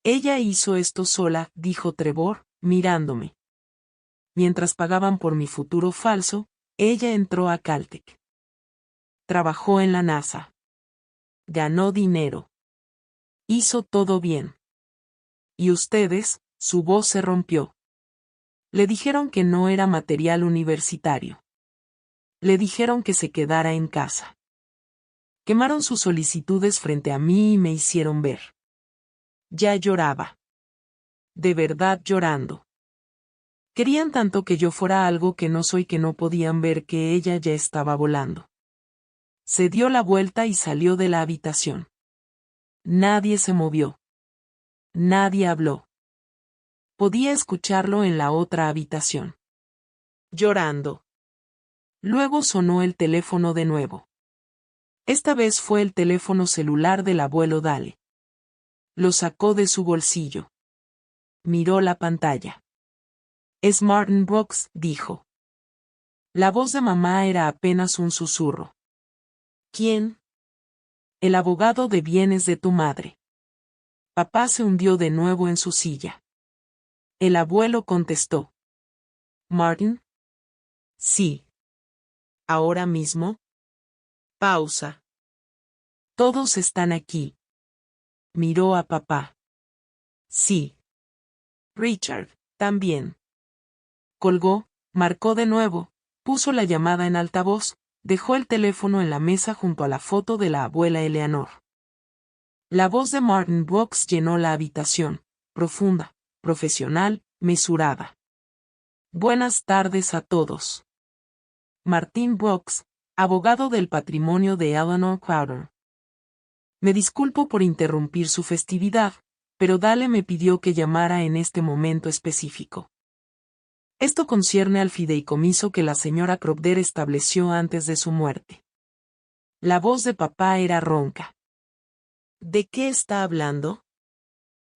Speaker 1: Ella hizo esto sola, dijo Trevor, mirándome. Mientras pagaban por mi futuro falso, ella entró a Caltech. Trabajó en la NASA. Ganó dinero. Hizo todo bien. Y ustedes, su voz se rompió. Le dijeron que no era material universitario. Le dijeron que se quedara en casa. Quemaron sus solicitudes frente a mí y me hicieron ver. Ya lloraba. De verdad llorando. Querían tanto que yo fuera algo que no soy que no podían ver que ella ya estaba volando. Se dio la vuelta y salió de la habitación. Nadie se movió. Nadie habló. Podía escucharlo en la otra habitación. Llorando. Luego sonó el teléfono de nuevo. Esta vez fue el teléfono celular del abuelo Dale. Lo sacó de su bolsillo. Miró la pantalla. Es Martin Brooks, dijo. La voz de mamá era apenas un susurro. ¿Quién? El abogado de bienes de tu madre. Papá se hundió de nuevo en su silla. El abuelo contestó. ¿Martin? Sí. ¿Ahora mismo? Pausa. Todos están aquí. Miró a papá. Sí. Richard, también. Colgó, marcó de nuevo, puso la llamada en altavoz, dejó el teléfono en la mesa junto a la foto de la abuela Eleanor. La voz de Martin Brooks llenó la habitación, profunda, profesional, mesurada. Buenas tardes a todos. Martin Brooks, abogado del patrimonio de Eleanor Crowder. Me disculpo por interrumpir su festividad, pero Dale me pidió que llamara en este momento específico. Esto concierne al fideicomiso que la señora Crowder estableció antes de su muerte. La voz de papá era ronca. ¿De qué está hablando?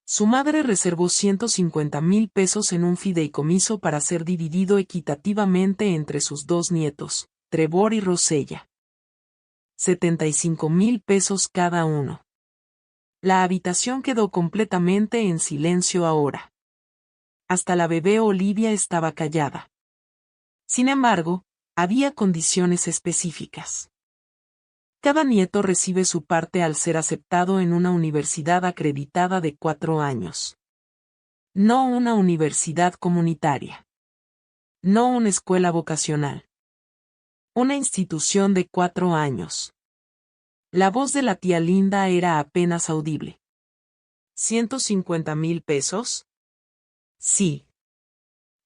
Speaker 1: Su madre reservó 150,000 pesos en un fideicomiso para ser dividido equitativamente entre sus dos nietos, Trevor y Rosella. 75,000 pesos cada uno. La habitación quedó completamente en silencio ahora. Hasta la bebé Olivia estaba callada. Sin embargo, había condiciones específicas. Cada nieto recibe su parte al ser aceptado en una universidad acreditada de 4 años. No una universidad comunitaria. No una escuela vocacional. Una institución de 4 años. La voz de la tía Linda era apenas audible. ¿150,000 pesos? Sí.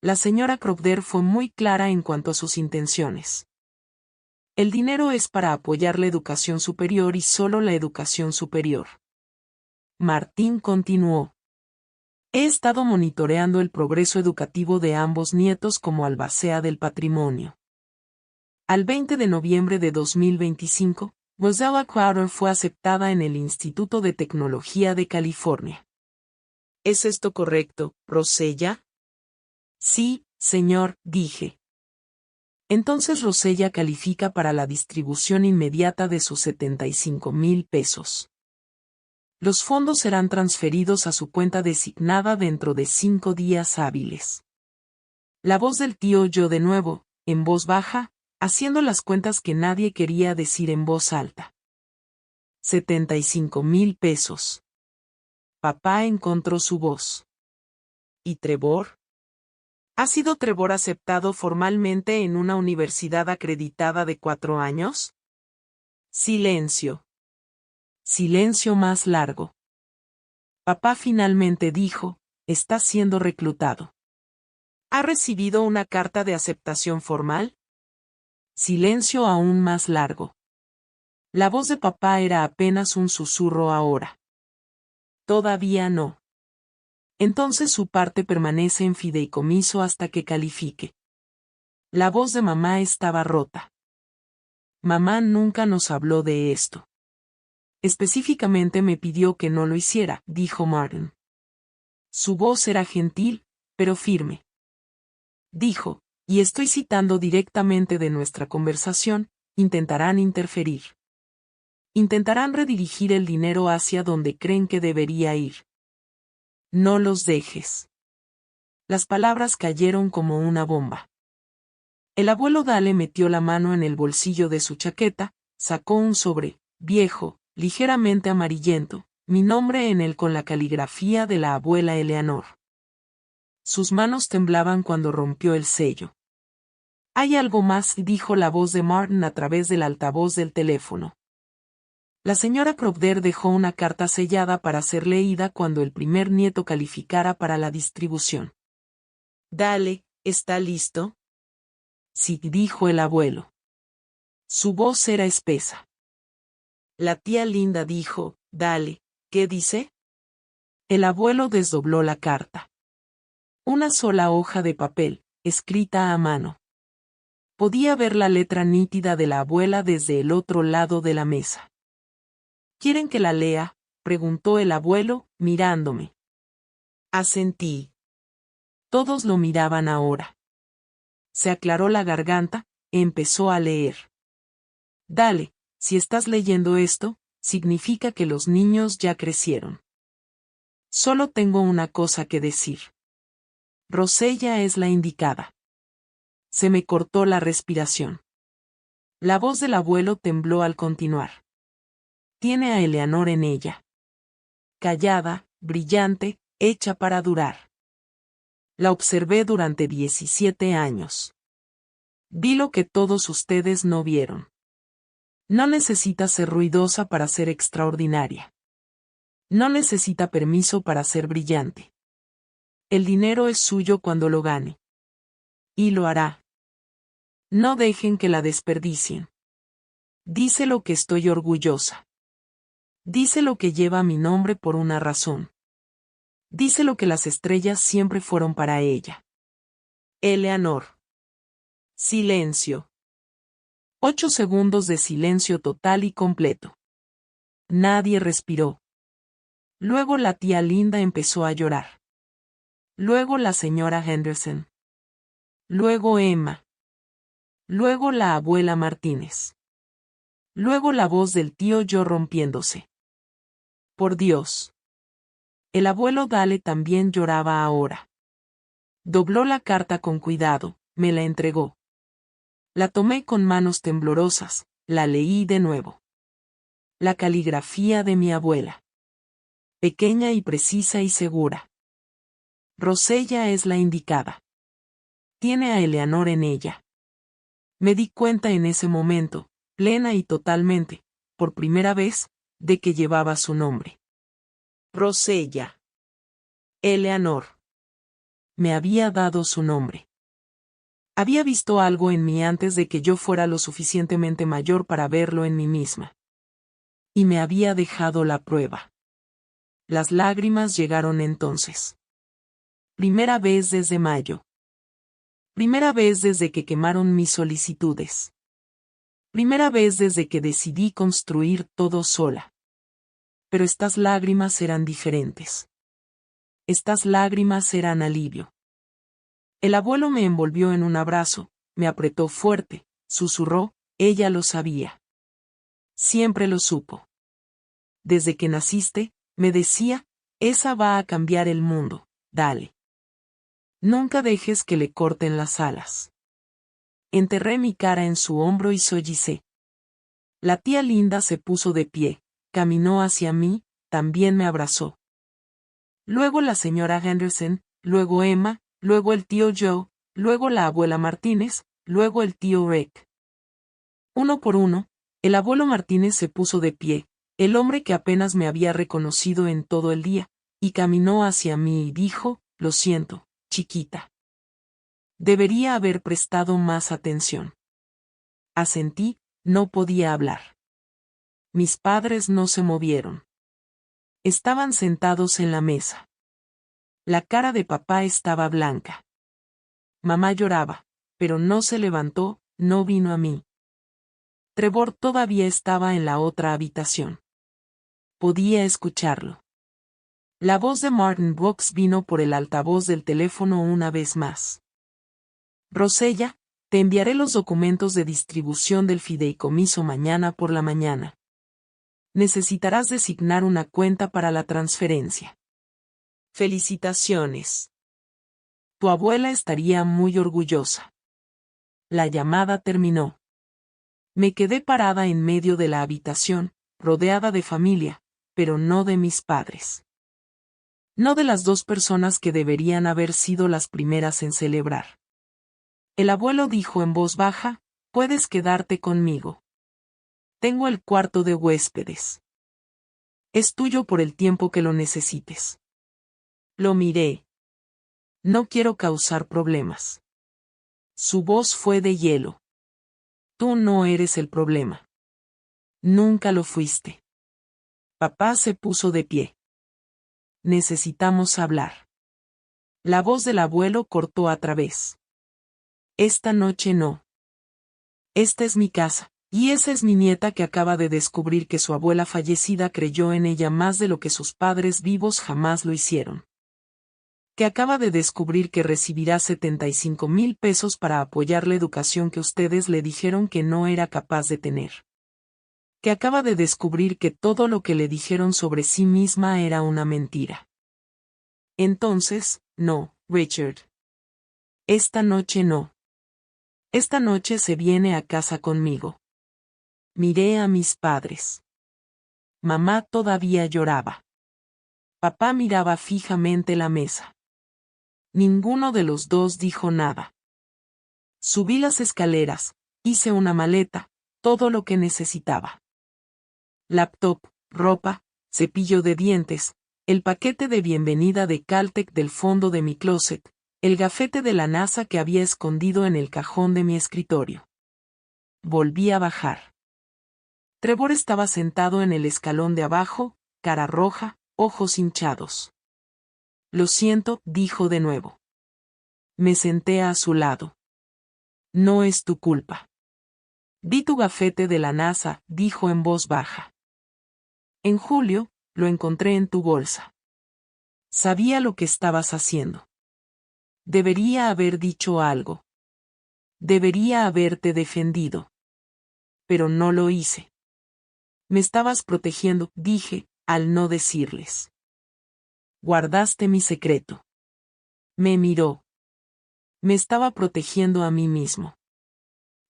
Speaker 1: La señora Crowder fue muy clara en cuanto a sus intenciones. El dinero es para apoyar la educación superior y solo la educación superior. Martín continuó. He estado monitoreando el progreso educativo de ambos nietos como albacea del patrimonio. Al 20 de noviembre de 2025, Rosella Crowder fue aceptada en el Instituto de Tecnología de California. ¿Es esto correcto, Rosella? Sí, señor, dije. Entonces Rosella califica para la distribución inmediata de sus 75,000 pesos. Los fondos serán transferidos a su cuenta designada dentro de 5 días hábiles. La voz del tío oyó de nuevo, en voz baja, haciendo las cuentas que nadie quería decir en voz alta. 75,000 pesos. Papá encontró su voz. ¿Y Trevor? ¿Ha sido Trevor aceptado formalmente en una universidad acreditada de 4 años? Silencio. Silencio más largo. Papá finalmente dijo, está siendo reclutado. ¿Ha recibido una carta de aceptación formal? Silencio aún más largo. La voz de papá era apenas un susurro ahora. Todavía no. Entonces su parte permanece en fideicomiso hasta que califique. La voz de mamá estaba rota. Mamá nunca nos habló de esto. Específicamente me pidió que no lo hiciera, dijo Martin. Su voz era gentil, pero firme. Dijo, y estoy citando directamente de nuestra conversación, intentarán interferir. Intentarán redirigir el dinero hacia donde creen que debería ir. No los dejes. Las palabras cayeron como una bomba. El abuelo Dale metió la mano en el bolsillo de su chaqueta, sacó un sobre, viejo, ligeramente amarillento, mi nombre en él con la caligrafía de la abuela Eleanor. Sus manos temblaban cuando rompió el sello. Hay algo más, dijo la voz de Martin a través del altavoz del teléfono. La señora Crowder dejó una carta sellada para ser leída cuando el primer nieto calificara para la distribución. Dale, ¿está listo? Sí, dijo el abuelo. Su voz era espesa. La tía Linda dijo, Dale, ¿qué dice? El abuelo desdobló la carta. Una sola hoja de papel, escrita a mano. Podía ver la letra nítida de la abuela desde el otro lado de la mesa. ¿Quieren que la lea?, preguntó el abuelo, mirándome. Asentí. Todos lo miraban ahora. Se aclaró la garganta, e empezó a leer. Dale, si estás leyendo esto, significa que los niños ya crecieron. Solo tengo una cosa que decir. Rosella es la indicada. Se me cortó la respiración. La voz del abuelo tembló al continuar. Tiene a Eleanor en ella. Callada, brillante, hecha para durar. La observé durante 17 años. Vi lo que todos ustedes no vieron. No necesita ser ruidosa para ser extraordinaria. No necesita permiso para ser brillante. El dinero es suyo cuando lo gane. Y lo hará. No dejen que la desperdicien. Dice lo que estoy orgullosa. Dice lo que lleva mi nombre por una razón. Dice lo que las estrellas siempre fueron para ella. Eleanor. Silencio. 8 segundos de silencio total y completo. Nadie respiró. Luego la tía Linda empezó a llorar. Luego la señora Henderson. Luego Emma. Luego la abuela Martínez. Luego la voz del tío Joe rompiéndose. Por Dios. El abuelo Dale también lloraba ahora. Dobló la carta con cuidado, me la entregó. La tomé con manos temblorosas, la leí de nuevo. La caligrafía de mi abuela. Pequeña y precisa y segura. Rosella es la indicada. Tiene a Eleanor en ella. Me di cuenta en ese momento, plena y totalmente, por primera vez, de que llevaba su nombre. Rosella. Eleanor. Me había dado su nombre. Había visto algo en mí antes de que yo fuera lo suficientemente mayor para verlo en mí misma. Y me había dejado la prueba. Las lágrimas llegaron entonces. Primera vez desde mayo. Primera vez desde que quemaron mis solicitudes. Primera vez desde que decidí construir todo sola. Pero estas lágrimas eran diferentes. Estas lágrimas eran alivio. El abuelo me envolvió en un abrazo, me apretó fuerte, susurró, ella lo sabía. Siempre lo supo. Desde que naciste, me decía, esa va a cambiar el mundo, dale. Nunca dejes que le corten las alas. Enterré mi cara en su hombro y sollicé. La tía Linda se puso de pie, caminó hacia mí, también me abrazó. Luego la señora Henderson, luego Emma, luego el tío Joe, luego la abuela Martínez, luego el tío Rick. Uno por uno, el abuelo Martínez se puso de pie, el hombre que apenas me había reconocido en todo el día, y caminó hacia mí y dijo, lo siento, chiquita. Debería haber prestado más atención. Asentí, no podía hablar. Mis padres no se movieron. Estaban sentados en la mesa. La cara de papá estaba blanca. Mamá lloraba, pero no se levantó, no vino a mí. Trevor todavía estaba en la otra habitación. Podía escucharlo. La voz de Martin Brooks vino por el altavoz del teléfono una vez más. Rosella, te enviaré los documentos de distribución del fideicomiso mañana por la mañana. Necesitarás designar una cuenta para la transferencia. Felicitaciones. Tu abuela estaría muy orgullosa. La llamada terminó. Me quedé parada en medio de la habitación, rodeada de familia, pero no de mis padres. No de las dos personas que deberían haber sido las primeras en celebrar. El abuelo dijo en voz baja, puedes quedarte conmigo. Tengo el cuarto de huéspedes. Es tuyo por el tiempo que lo necesites. Lo miré. No quiero causar problemas. Su voz fue de hielo. Tú no eres el problema. Nunca lo fuiste. Papá se puso de pie. Necesitamos hablar. La voz del abuelo cortó a través. Esta noche no. Esta es mi casa, y esa es mi nieta que acaba de descubrir que su abuela fallecida creyó en ella más de lo que sus padres vivos jamás lo hicieron. Que acaba de descubrir que recibirá 75,000 pesos para apoyar la educación que ustedes le dijeron que no era capaz de tener. Que acaba de descubrir que todo lo que le dijeron sobre sí misma era una mentira. Entonces, no, Richard. Esta noche no. Esta noche se viene a casa conmigo. Miré a mis padres. Mamá todavía lloraba. Papá miraba fijamente la mesa. Ninguno de los dos dijo nada. Subí las escaleras, hice una maleta, todo lo que necesitaba. Laptop, ropa, cepillo de dientes, el paquete de bienvenida de Caltech del fondo de mi closet, el gafete de la NASA que había escondido en el cajón de mi escritorio. Volví a bajar. Trevor estaba sentado en el escalón de abajo, cara roja, ojos hinchados. Lo siento, dijo de nuevo. Me senté a su lado. No es tu culpa. Vi tu gafete de la NASA, dijo en voz baja. En julio, lo encontré en tu bolsa. Sabía lo que estabas haciendo. Debería haber dicho algo. Debería haberte defendido. Pero no lo hice. Me estabas protegiendo, dije, al no decirles. Guardaste mi secreto. Me miró. Me estaba protegiendo a mí mismo.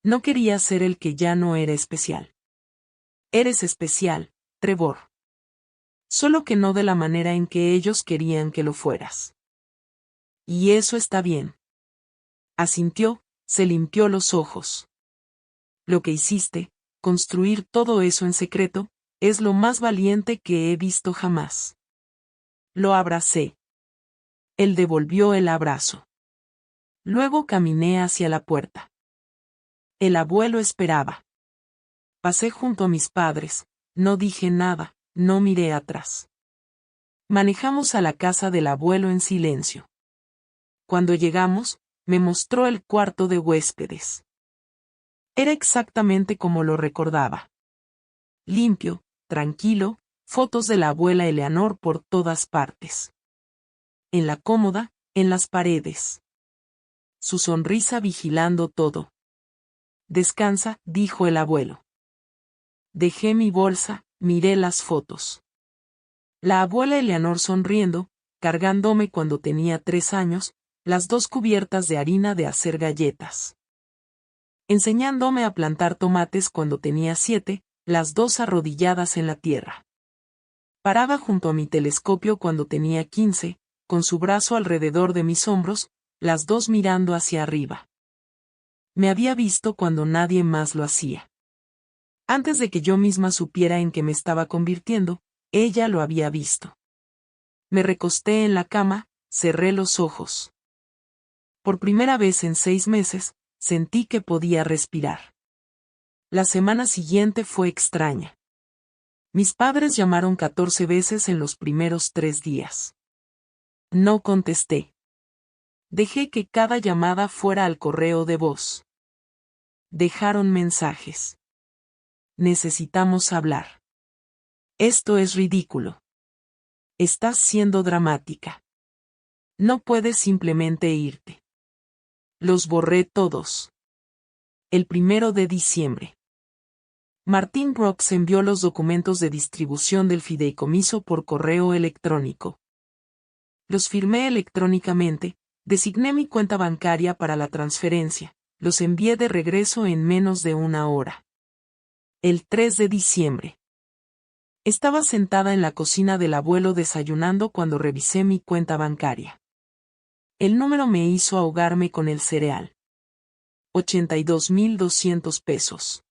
Speaker 1: No quería ser el que ya no era especial. Eres especial, Trevor. Solo que no de la manera en que ellos querían que lo fueras. Y eso está bien. Asintió, se limpió los ojos. Lo que hiciste, construir todo eso en secreto, es lo más valiente que he visto jamás. Lo abracé. Él devolvió el abrazo. Luego caminé hacia la puerta. El abuelo esperaba. Pasé junto a mis padres, no dije nada, no miré atrás. Manejamos a la casa del abuelo en silencio. Cuando llegamos, me mostró el cuarto de huéspedes. Era exactamente como lo recordaba. Limpio, tranquilo, fotos de la abuela Eleanor por todas partes. En la cómoda, en las paredes. Su sonrisa vigilando todo. Descansa, dijo el abuelo. Dejé mi bolsa, miré las fotos. La abuela Eleanor sonriendo, cargándome cuando tenía 3 años, las 2 cubiertas de harina de hacer galletas. Enseñándome a plantar tomates cuando tenía 7, las 2 arrodilladas en la tierra. Paraba junto a mi telescopio cuando tenía 15, con su brazo alrededor de mis hombros, las 2 mirando hacia arriba. Me había visto cuando nadie más lo hacía. Antes de que yo misma supiera en qué me estaba convirtiendo, ella lo había visto. Me recosté en la cama, cerré los ojos. Por primera vez en 6 meses, sentí que podía respirar. La semana siguiente fue extraña. Mis padres llamaron 14 veces en los primeros 3 días. No contesté. Dejé que cada llamada fuera al correo de voz. Dejaron mensajes. Necesitamos hablar. Esto es ridículo. Estás siendo dramática. No puedes simplemente irte. Los borré todos. El 1 de diciembre. Martin Brooks envió los documentos de distribución del fideicomiso por correo electrónico. Los firmé electrónicamente, designé mi cuenta bancaria para la transferencia, los envié de regreso en menos de 1 hora. El 3 de diciembre. Estaba sentada en la cocina del abuelo desayunando cuando revisé mi cuenta bancaria. El número me hizo ahogarme con el cereal. 82,200 pesos.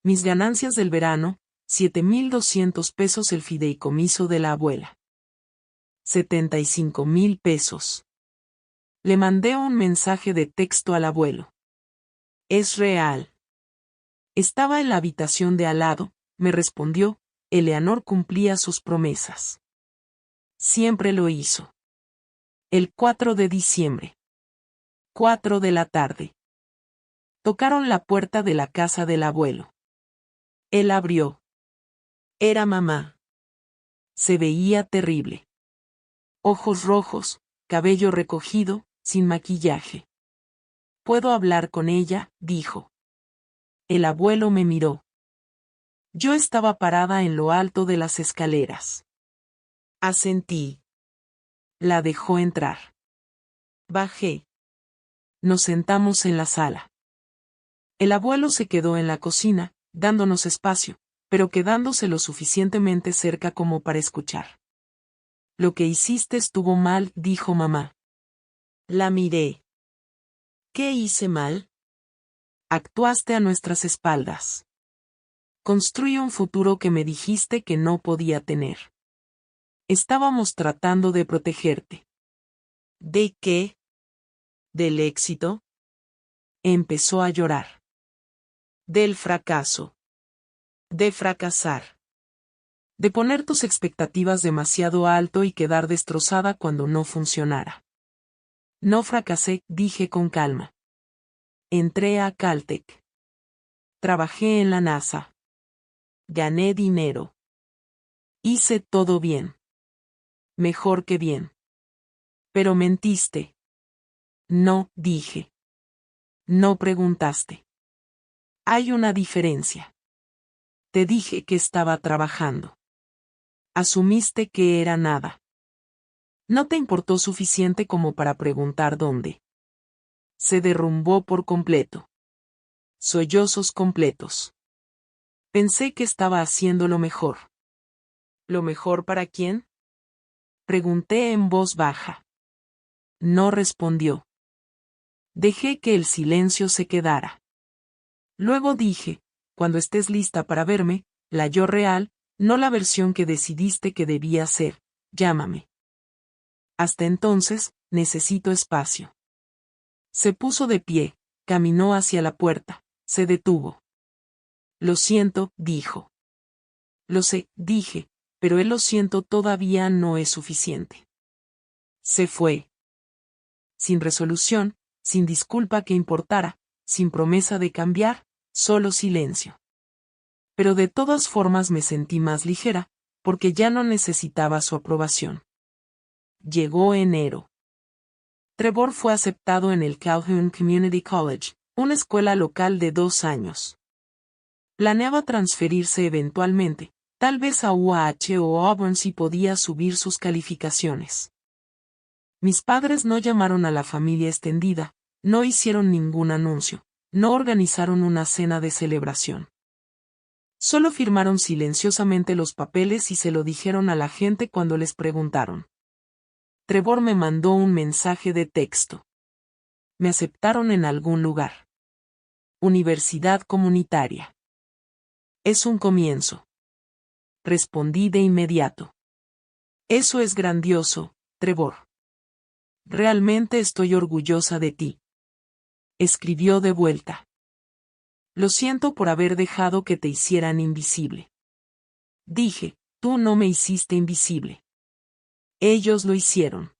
Speaker 1: Mis ganancias del verano, 7,200 pesos el fideicomiso de la abuela. 75,000 pesos. Le mandé un mensaje de texto al abuelo. Es real. Estaba en la habitación de al lado, me respondió, Eleanor cumplía sus promesas. Siempre lo hizo. El 4 de diciembre. 4 de la tarde. Tocaron la puerta de la casa del abuelo. Él abrió. Era mamá. Se veía terrible. Ojos rojos, cabello recogido, sin maquillaje. «¿Puedo hablar con ella?», dijo. El abuelo me miró. Yo estaba parada en lo alto de las escaleras. Asentí. La dejó entrar. Bajé. Nos sentamos en la sala. El abuelo se quedó en la cocina, dándonos espacio, pero quedándose lo suficientemente cerca como para escuchar. «Lo que hiciste estuvo mal», dijo mamá. La miré. «¿Qué hice mal?» «Actuaste a nuestras espaldas. Construí un futuro que me dijiste que no podía tener. Estábamos tratando de protegerte». «¿De qué? ¿Del éxito?» Empezó a llorar. «Del fracaso. De fracasar. De poner tus expectativas demasiado alto y quedar destrozada cuando no funcionara». «No fracasé», dije con calma. Entré a Caltech. Trabajé en la NASA. Gané dinero. Hice todo bien. Mejor que bien. «Pero mentiste». «No», dije. «No preguntaste». «Hay una diferencia. Te dije que estaba trabajando. Asumiste que era nada. No te importó suficiente como para preguntar dónde». Se derrumbó por completo. Sollozos completos. Pensé que estaba haciendo lo mejor. ¿Lo mejor para quién?, pregunté en voz baja. No respondió. Dejé que el silencio se quedara. Luego dije: «Cuando estés lista para verme, la yo real, no la versión que decidiste que debía ser, llámame. Hasta entonces, necesito espacio». Se puso de pie, caminó hacia la puerta, se detuvo. «Lo siento», dijo. «Lo sé», dije, «pero el lo siento todavía no es suficiente». Se fue. Sin resolución, sin disculpa que importara, sin promesa de cambiar, solo silencio. Pero de todas formas me sentí más ligera, porque ya no necesitaba su aprobación. Llegó enero. Trevor fue aceptado en el Calhoun Community College, una escuela local de 2 años. Planeaba transferirse eventualmente, tal vez a UAH o Auburn si podía subir sus calificaciones. Mis padres no llamaron a la familia extendida, no hicieron ningún anuncio, no organizaron una cena de celebración. Solo firmaron silenciosamente los papeles y se lo dijeron a la gente cuando les preguntaron. Trevor me mandó un mensaje de texto. Me aceptaron en algún lugar. Universidad comunitaria. Es un comienzo. Respondí de inmediato. Eso es grandioso, Trevor. Realmente estoy orgullosa de ti. Escribió de vuelta. Lo siento por haber dejado que te hicieran invisible. Dije: tú no me hiciste invisible. Ellos lo hicieron.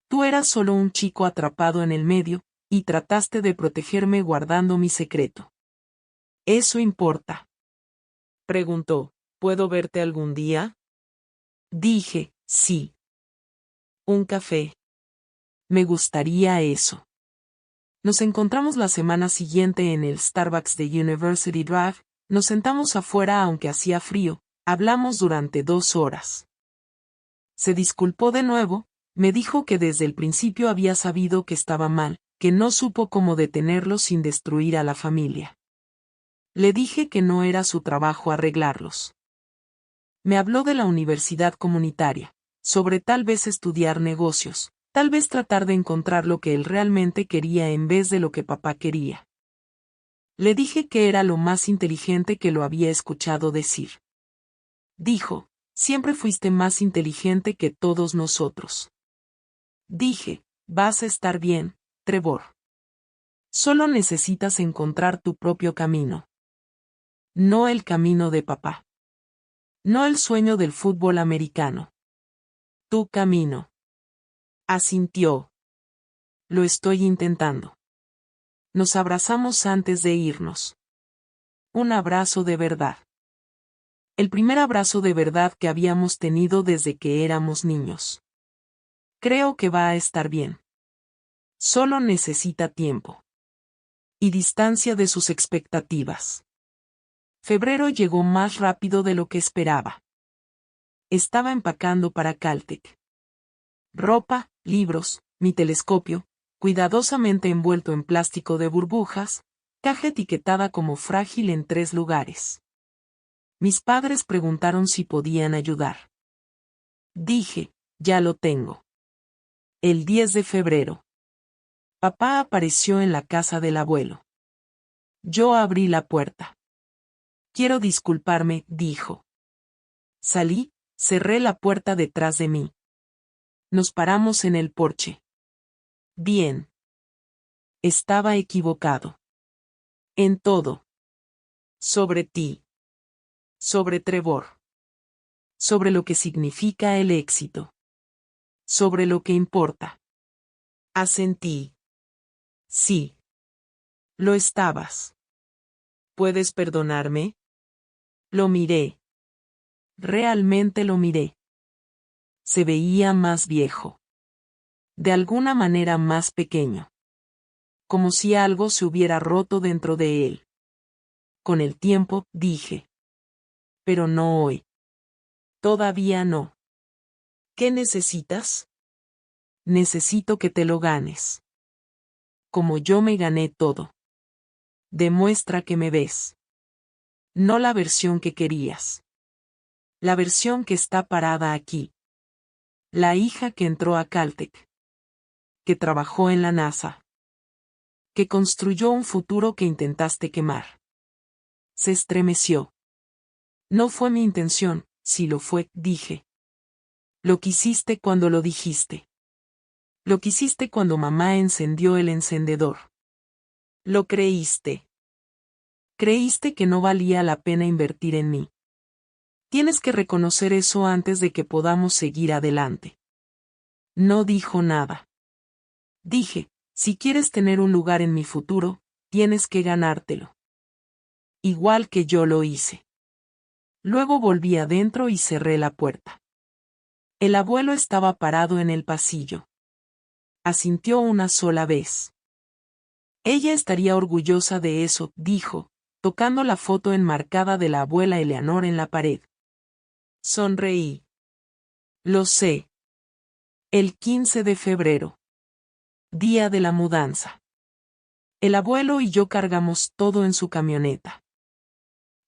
Speaker 1: Tú eras solo un chico atrapado en el medio, y trataste de protegerme guardando mi secreto. ¿Eso importa?, preguntó. ¿Puedo verte algún día? Dije: sí. ¿Un café? Me gustaría eso. Nos encontramos la semana siguiente en el Starbucks de University Drive, nos sentamos afuera aunque hacía frío, hablamos durante 2 horas. Se disculpó de nuevo, me dijo que desde el principio había sabido que estaba mal, que no supo cómo detenerlos sin destruir a la familia. Le dije que no era su trabajo arreglarlos. Me habló de la universidad comunitaria, sobre tal vez estudiar negocios, tal vez tratar de encontrar lo que él realmente quería en vez de lo que papá quería. Le dije que era lo más inteligente que lo había escuchado decir. Dijo: siempre fuiste más inteligente que todos nosotros. Dije: vas a estar bien, Trevor. Solo necesitas encontrar tu propio camino. No el camino de papá. No el sueño del fútbol americano. Tu camino. Asintió. Lo estoy intentando. Nos abrazamos antes de irnos. Un abrazo de verdad. El primer abrazo de verdad que habíamos tenido desde que éramos niños. Creo que va a estar bien. Solo necesita tiempo. Y distancia de sus expectativas. Febrero llegó más rápido de lo que esperaba. Estaba empacando para Caltech. Ropa, libros, mi telescopio, cuidadosamente envuelto en plástico de burbujas, caja etiquetada como frágil en 3 lugares. Mis padres preguntaron si podían ayudar. Dije, ya lo tengo. El 10 de febrero. Papá apareció en la casa del abuelo. Yo abrí la puerta. Quiero disculparme, dijo. Salí, cerré la puerta detrás de mí. Nos paramos en el porche. Bien. Estaba equivocado. En todo. Sobre ti. Sobre Trevor. Sobre lo que significa el éxito. Sobre lo que importa. Asentí. Sí. Lo estabas. ¿Puedes perdonarme? Lo miré. Realmente lo miré. Se veía más viejo. De alguna manera más pequeño. Como si algo se hubiera roto dentro de él. Con el tiempo, dije. Pero no hoy. Todavía no. ¿Qué necesitas? Necesito que te lo ganes. Como yo me gané todo. Demuestra que me ves. No la versión que querías. La versión que está parada aquí. La hija que entró a Caltech. Que trabajó en la NASA. Que construyó un futuro que intentaste quemar. Se estremeció. No fue mi intención, si lo fue, dije. Lo quisiste cuando lo dijiste. Lo quisiste cuando mamá encendió el encendedor. Lo creíste. Creíste que no valía la pena invertir en mí. Tienes que reconocer eso antes de que podamos seguir adelante. No dijo nada. Dije, si quieres tener un lugar en mi futuro, tienes que ganártelo. Igual que yo lo hice. Luego volví adentro y cerré la puerta. El abuelo estaba parado en el pasillo. Asintió una sola vez. Ella estaría orgullosa de eso, dijo, tocando la foto enmarcada de la abuela Eleanor en la pared. Sonreí. Lo sé. El 15 de febrero. Día de la mudanza. El abuelo y yo cargamos todo en su camioneta.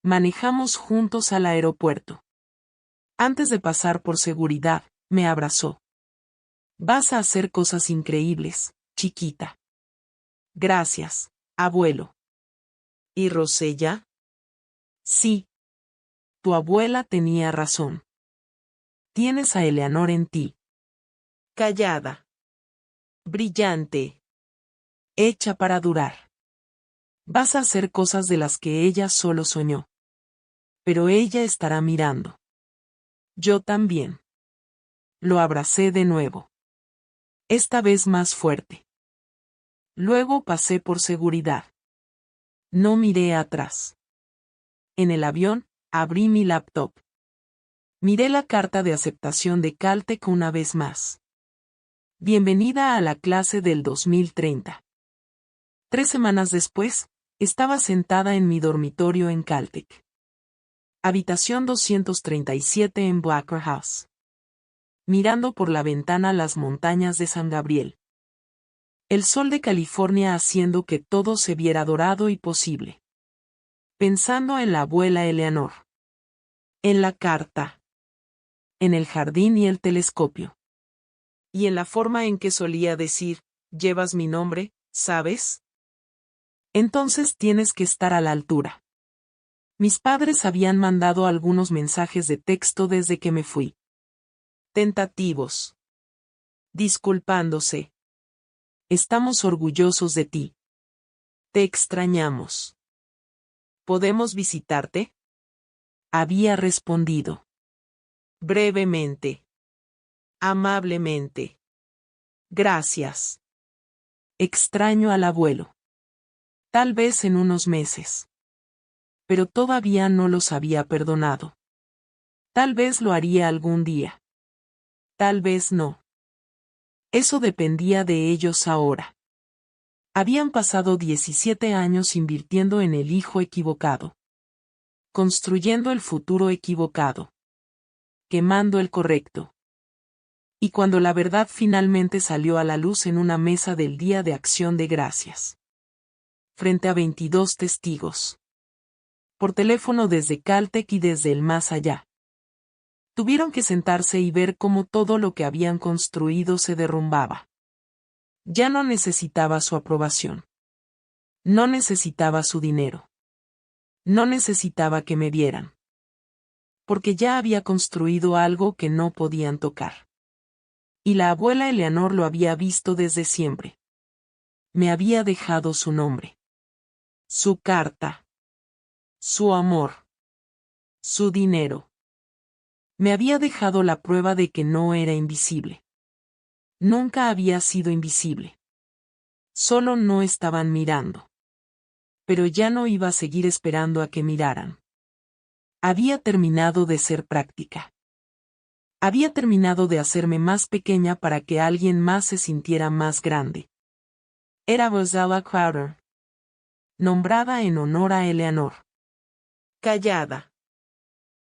Speaker 1: Manejamos juntos al aeropuerto. Antes de pasar por seguridad, me abrazó. Vas a hacer cosas increíbles, chiquita. Gracias, abuelo. ¿Y Rosella? Sí. Tu abuela tenía razón. Tienes a Eleanor en ti. Callada. Brillante. Hecha para durar. Vas a hacer cosas de las que ella solo soñó. Pero ella estará mirando. Yo también. Lo abracé de nuevo. Esta vez más fuerte. Luego pasé por seguridad. No miré atrás. En el avión, abrí mi laptop. Miré la carta de aceptación de Caltech una vez más. Bienvenida a la clase del 2030. 3 semanas después, estaba sentada en mi dormitorio en Caltech. Habitación 237 en Blacker House. Mirando por la ventana las montañas de San Gabriel. El sol de California haciendo que todo se viera dorado y posible. Pensando en la abuela Eleanor. En la carta. En el jardín y el telescopio. Y en la forma en que solía decir, llevas mi nombre, ¿sabes? Entonces tienes que estar a la altura. Mis padres habían mandado algunos mensajes de texto desde que me fui. Tentativos. Disculpándose. Estamos orgullosos de ti. Te extrañamos. ¿Podemos visitarte? Había respondido. Brevemente. Amablemente. Gracias. Extraño al abuelo. Tal vez en unos meses. Pero todavía no los había perdonado. Tal vez lo haría algún día. Tal vez no. Eso dependía de ellos ahora. Habían pasado 17 años invirtiendo en el hijo equivocado. Construyendo el futuro equivocado. Quemando el correcto. Y cuando la verdad finalmente salió a la luz en una mesa del Día de Acción de Gracias. Frente a 22 testigos. Por teléfono desde Caltech y desde el más allá. Tuvieron que sentarse y ver cómo todo lo que habían construido se derrumbaba. Ya no necesitaba su aprobación. No necesitaba su dinero. No necesitaba que me vieran. Porque ya había construido algo que no podían tocar. Y la abuela Eleanor lo había visto desde siempre. Me había dejado su nombre. Su carta. Su amor. Su dinero. Me había dejado la prueba de que no era invisible. Nunca había sido invisible. Solo no estaban mirando. Pero ya no iba a seguir esperando a que miraran. Había terminado de ser práctica. Había terminado de hacerme más pequeña para que alguien más se sintiera más grande. Era Rosella Crowder. Nombrada en honor a Eleanor. Callada.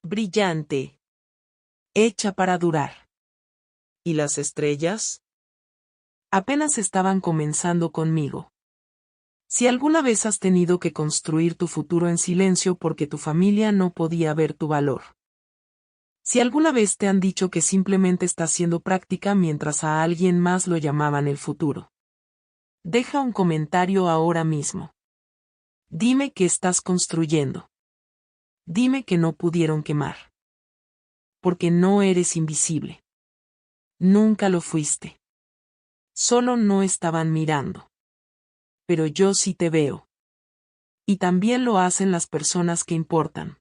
Speaker 1: Brillante. Hecha para durar. ¿Y las estrellas? Apenas estaban comenzando conmigo. Si alguna vez has tenido que construir tu futuro en silencio porque tu familia no podía ver tu valor. Si alguna vez te han dicho que simplemente estás siendo práctica mientras a alguien más lo llamaban el futuro. Deja un comentario ahora mismo. Dime que estás construyendo. Dime que no pudieron quemar. Porque no eres invisible. Nunca lo fuiste. Solo no estaban mirando. Pero yo sí te veo. Y también lo hacen las personas que importan.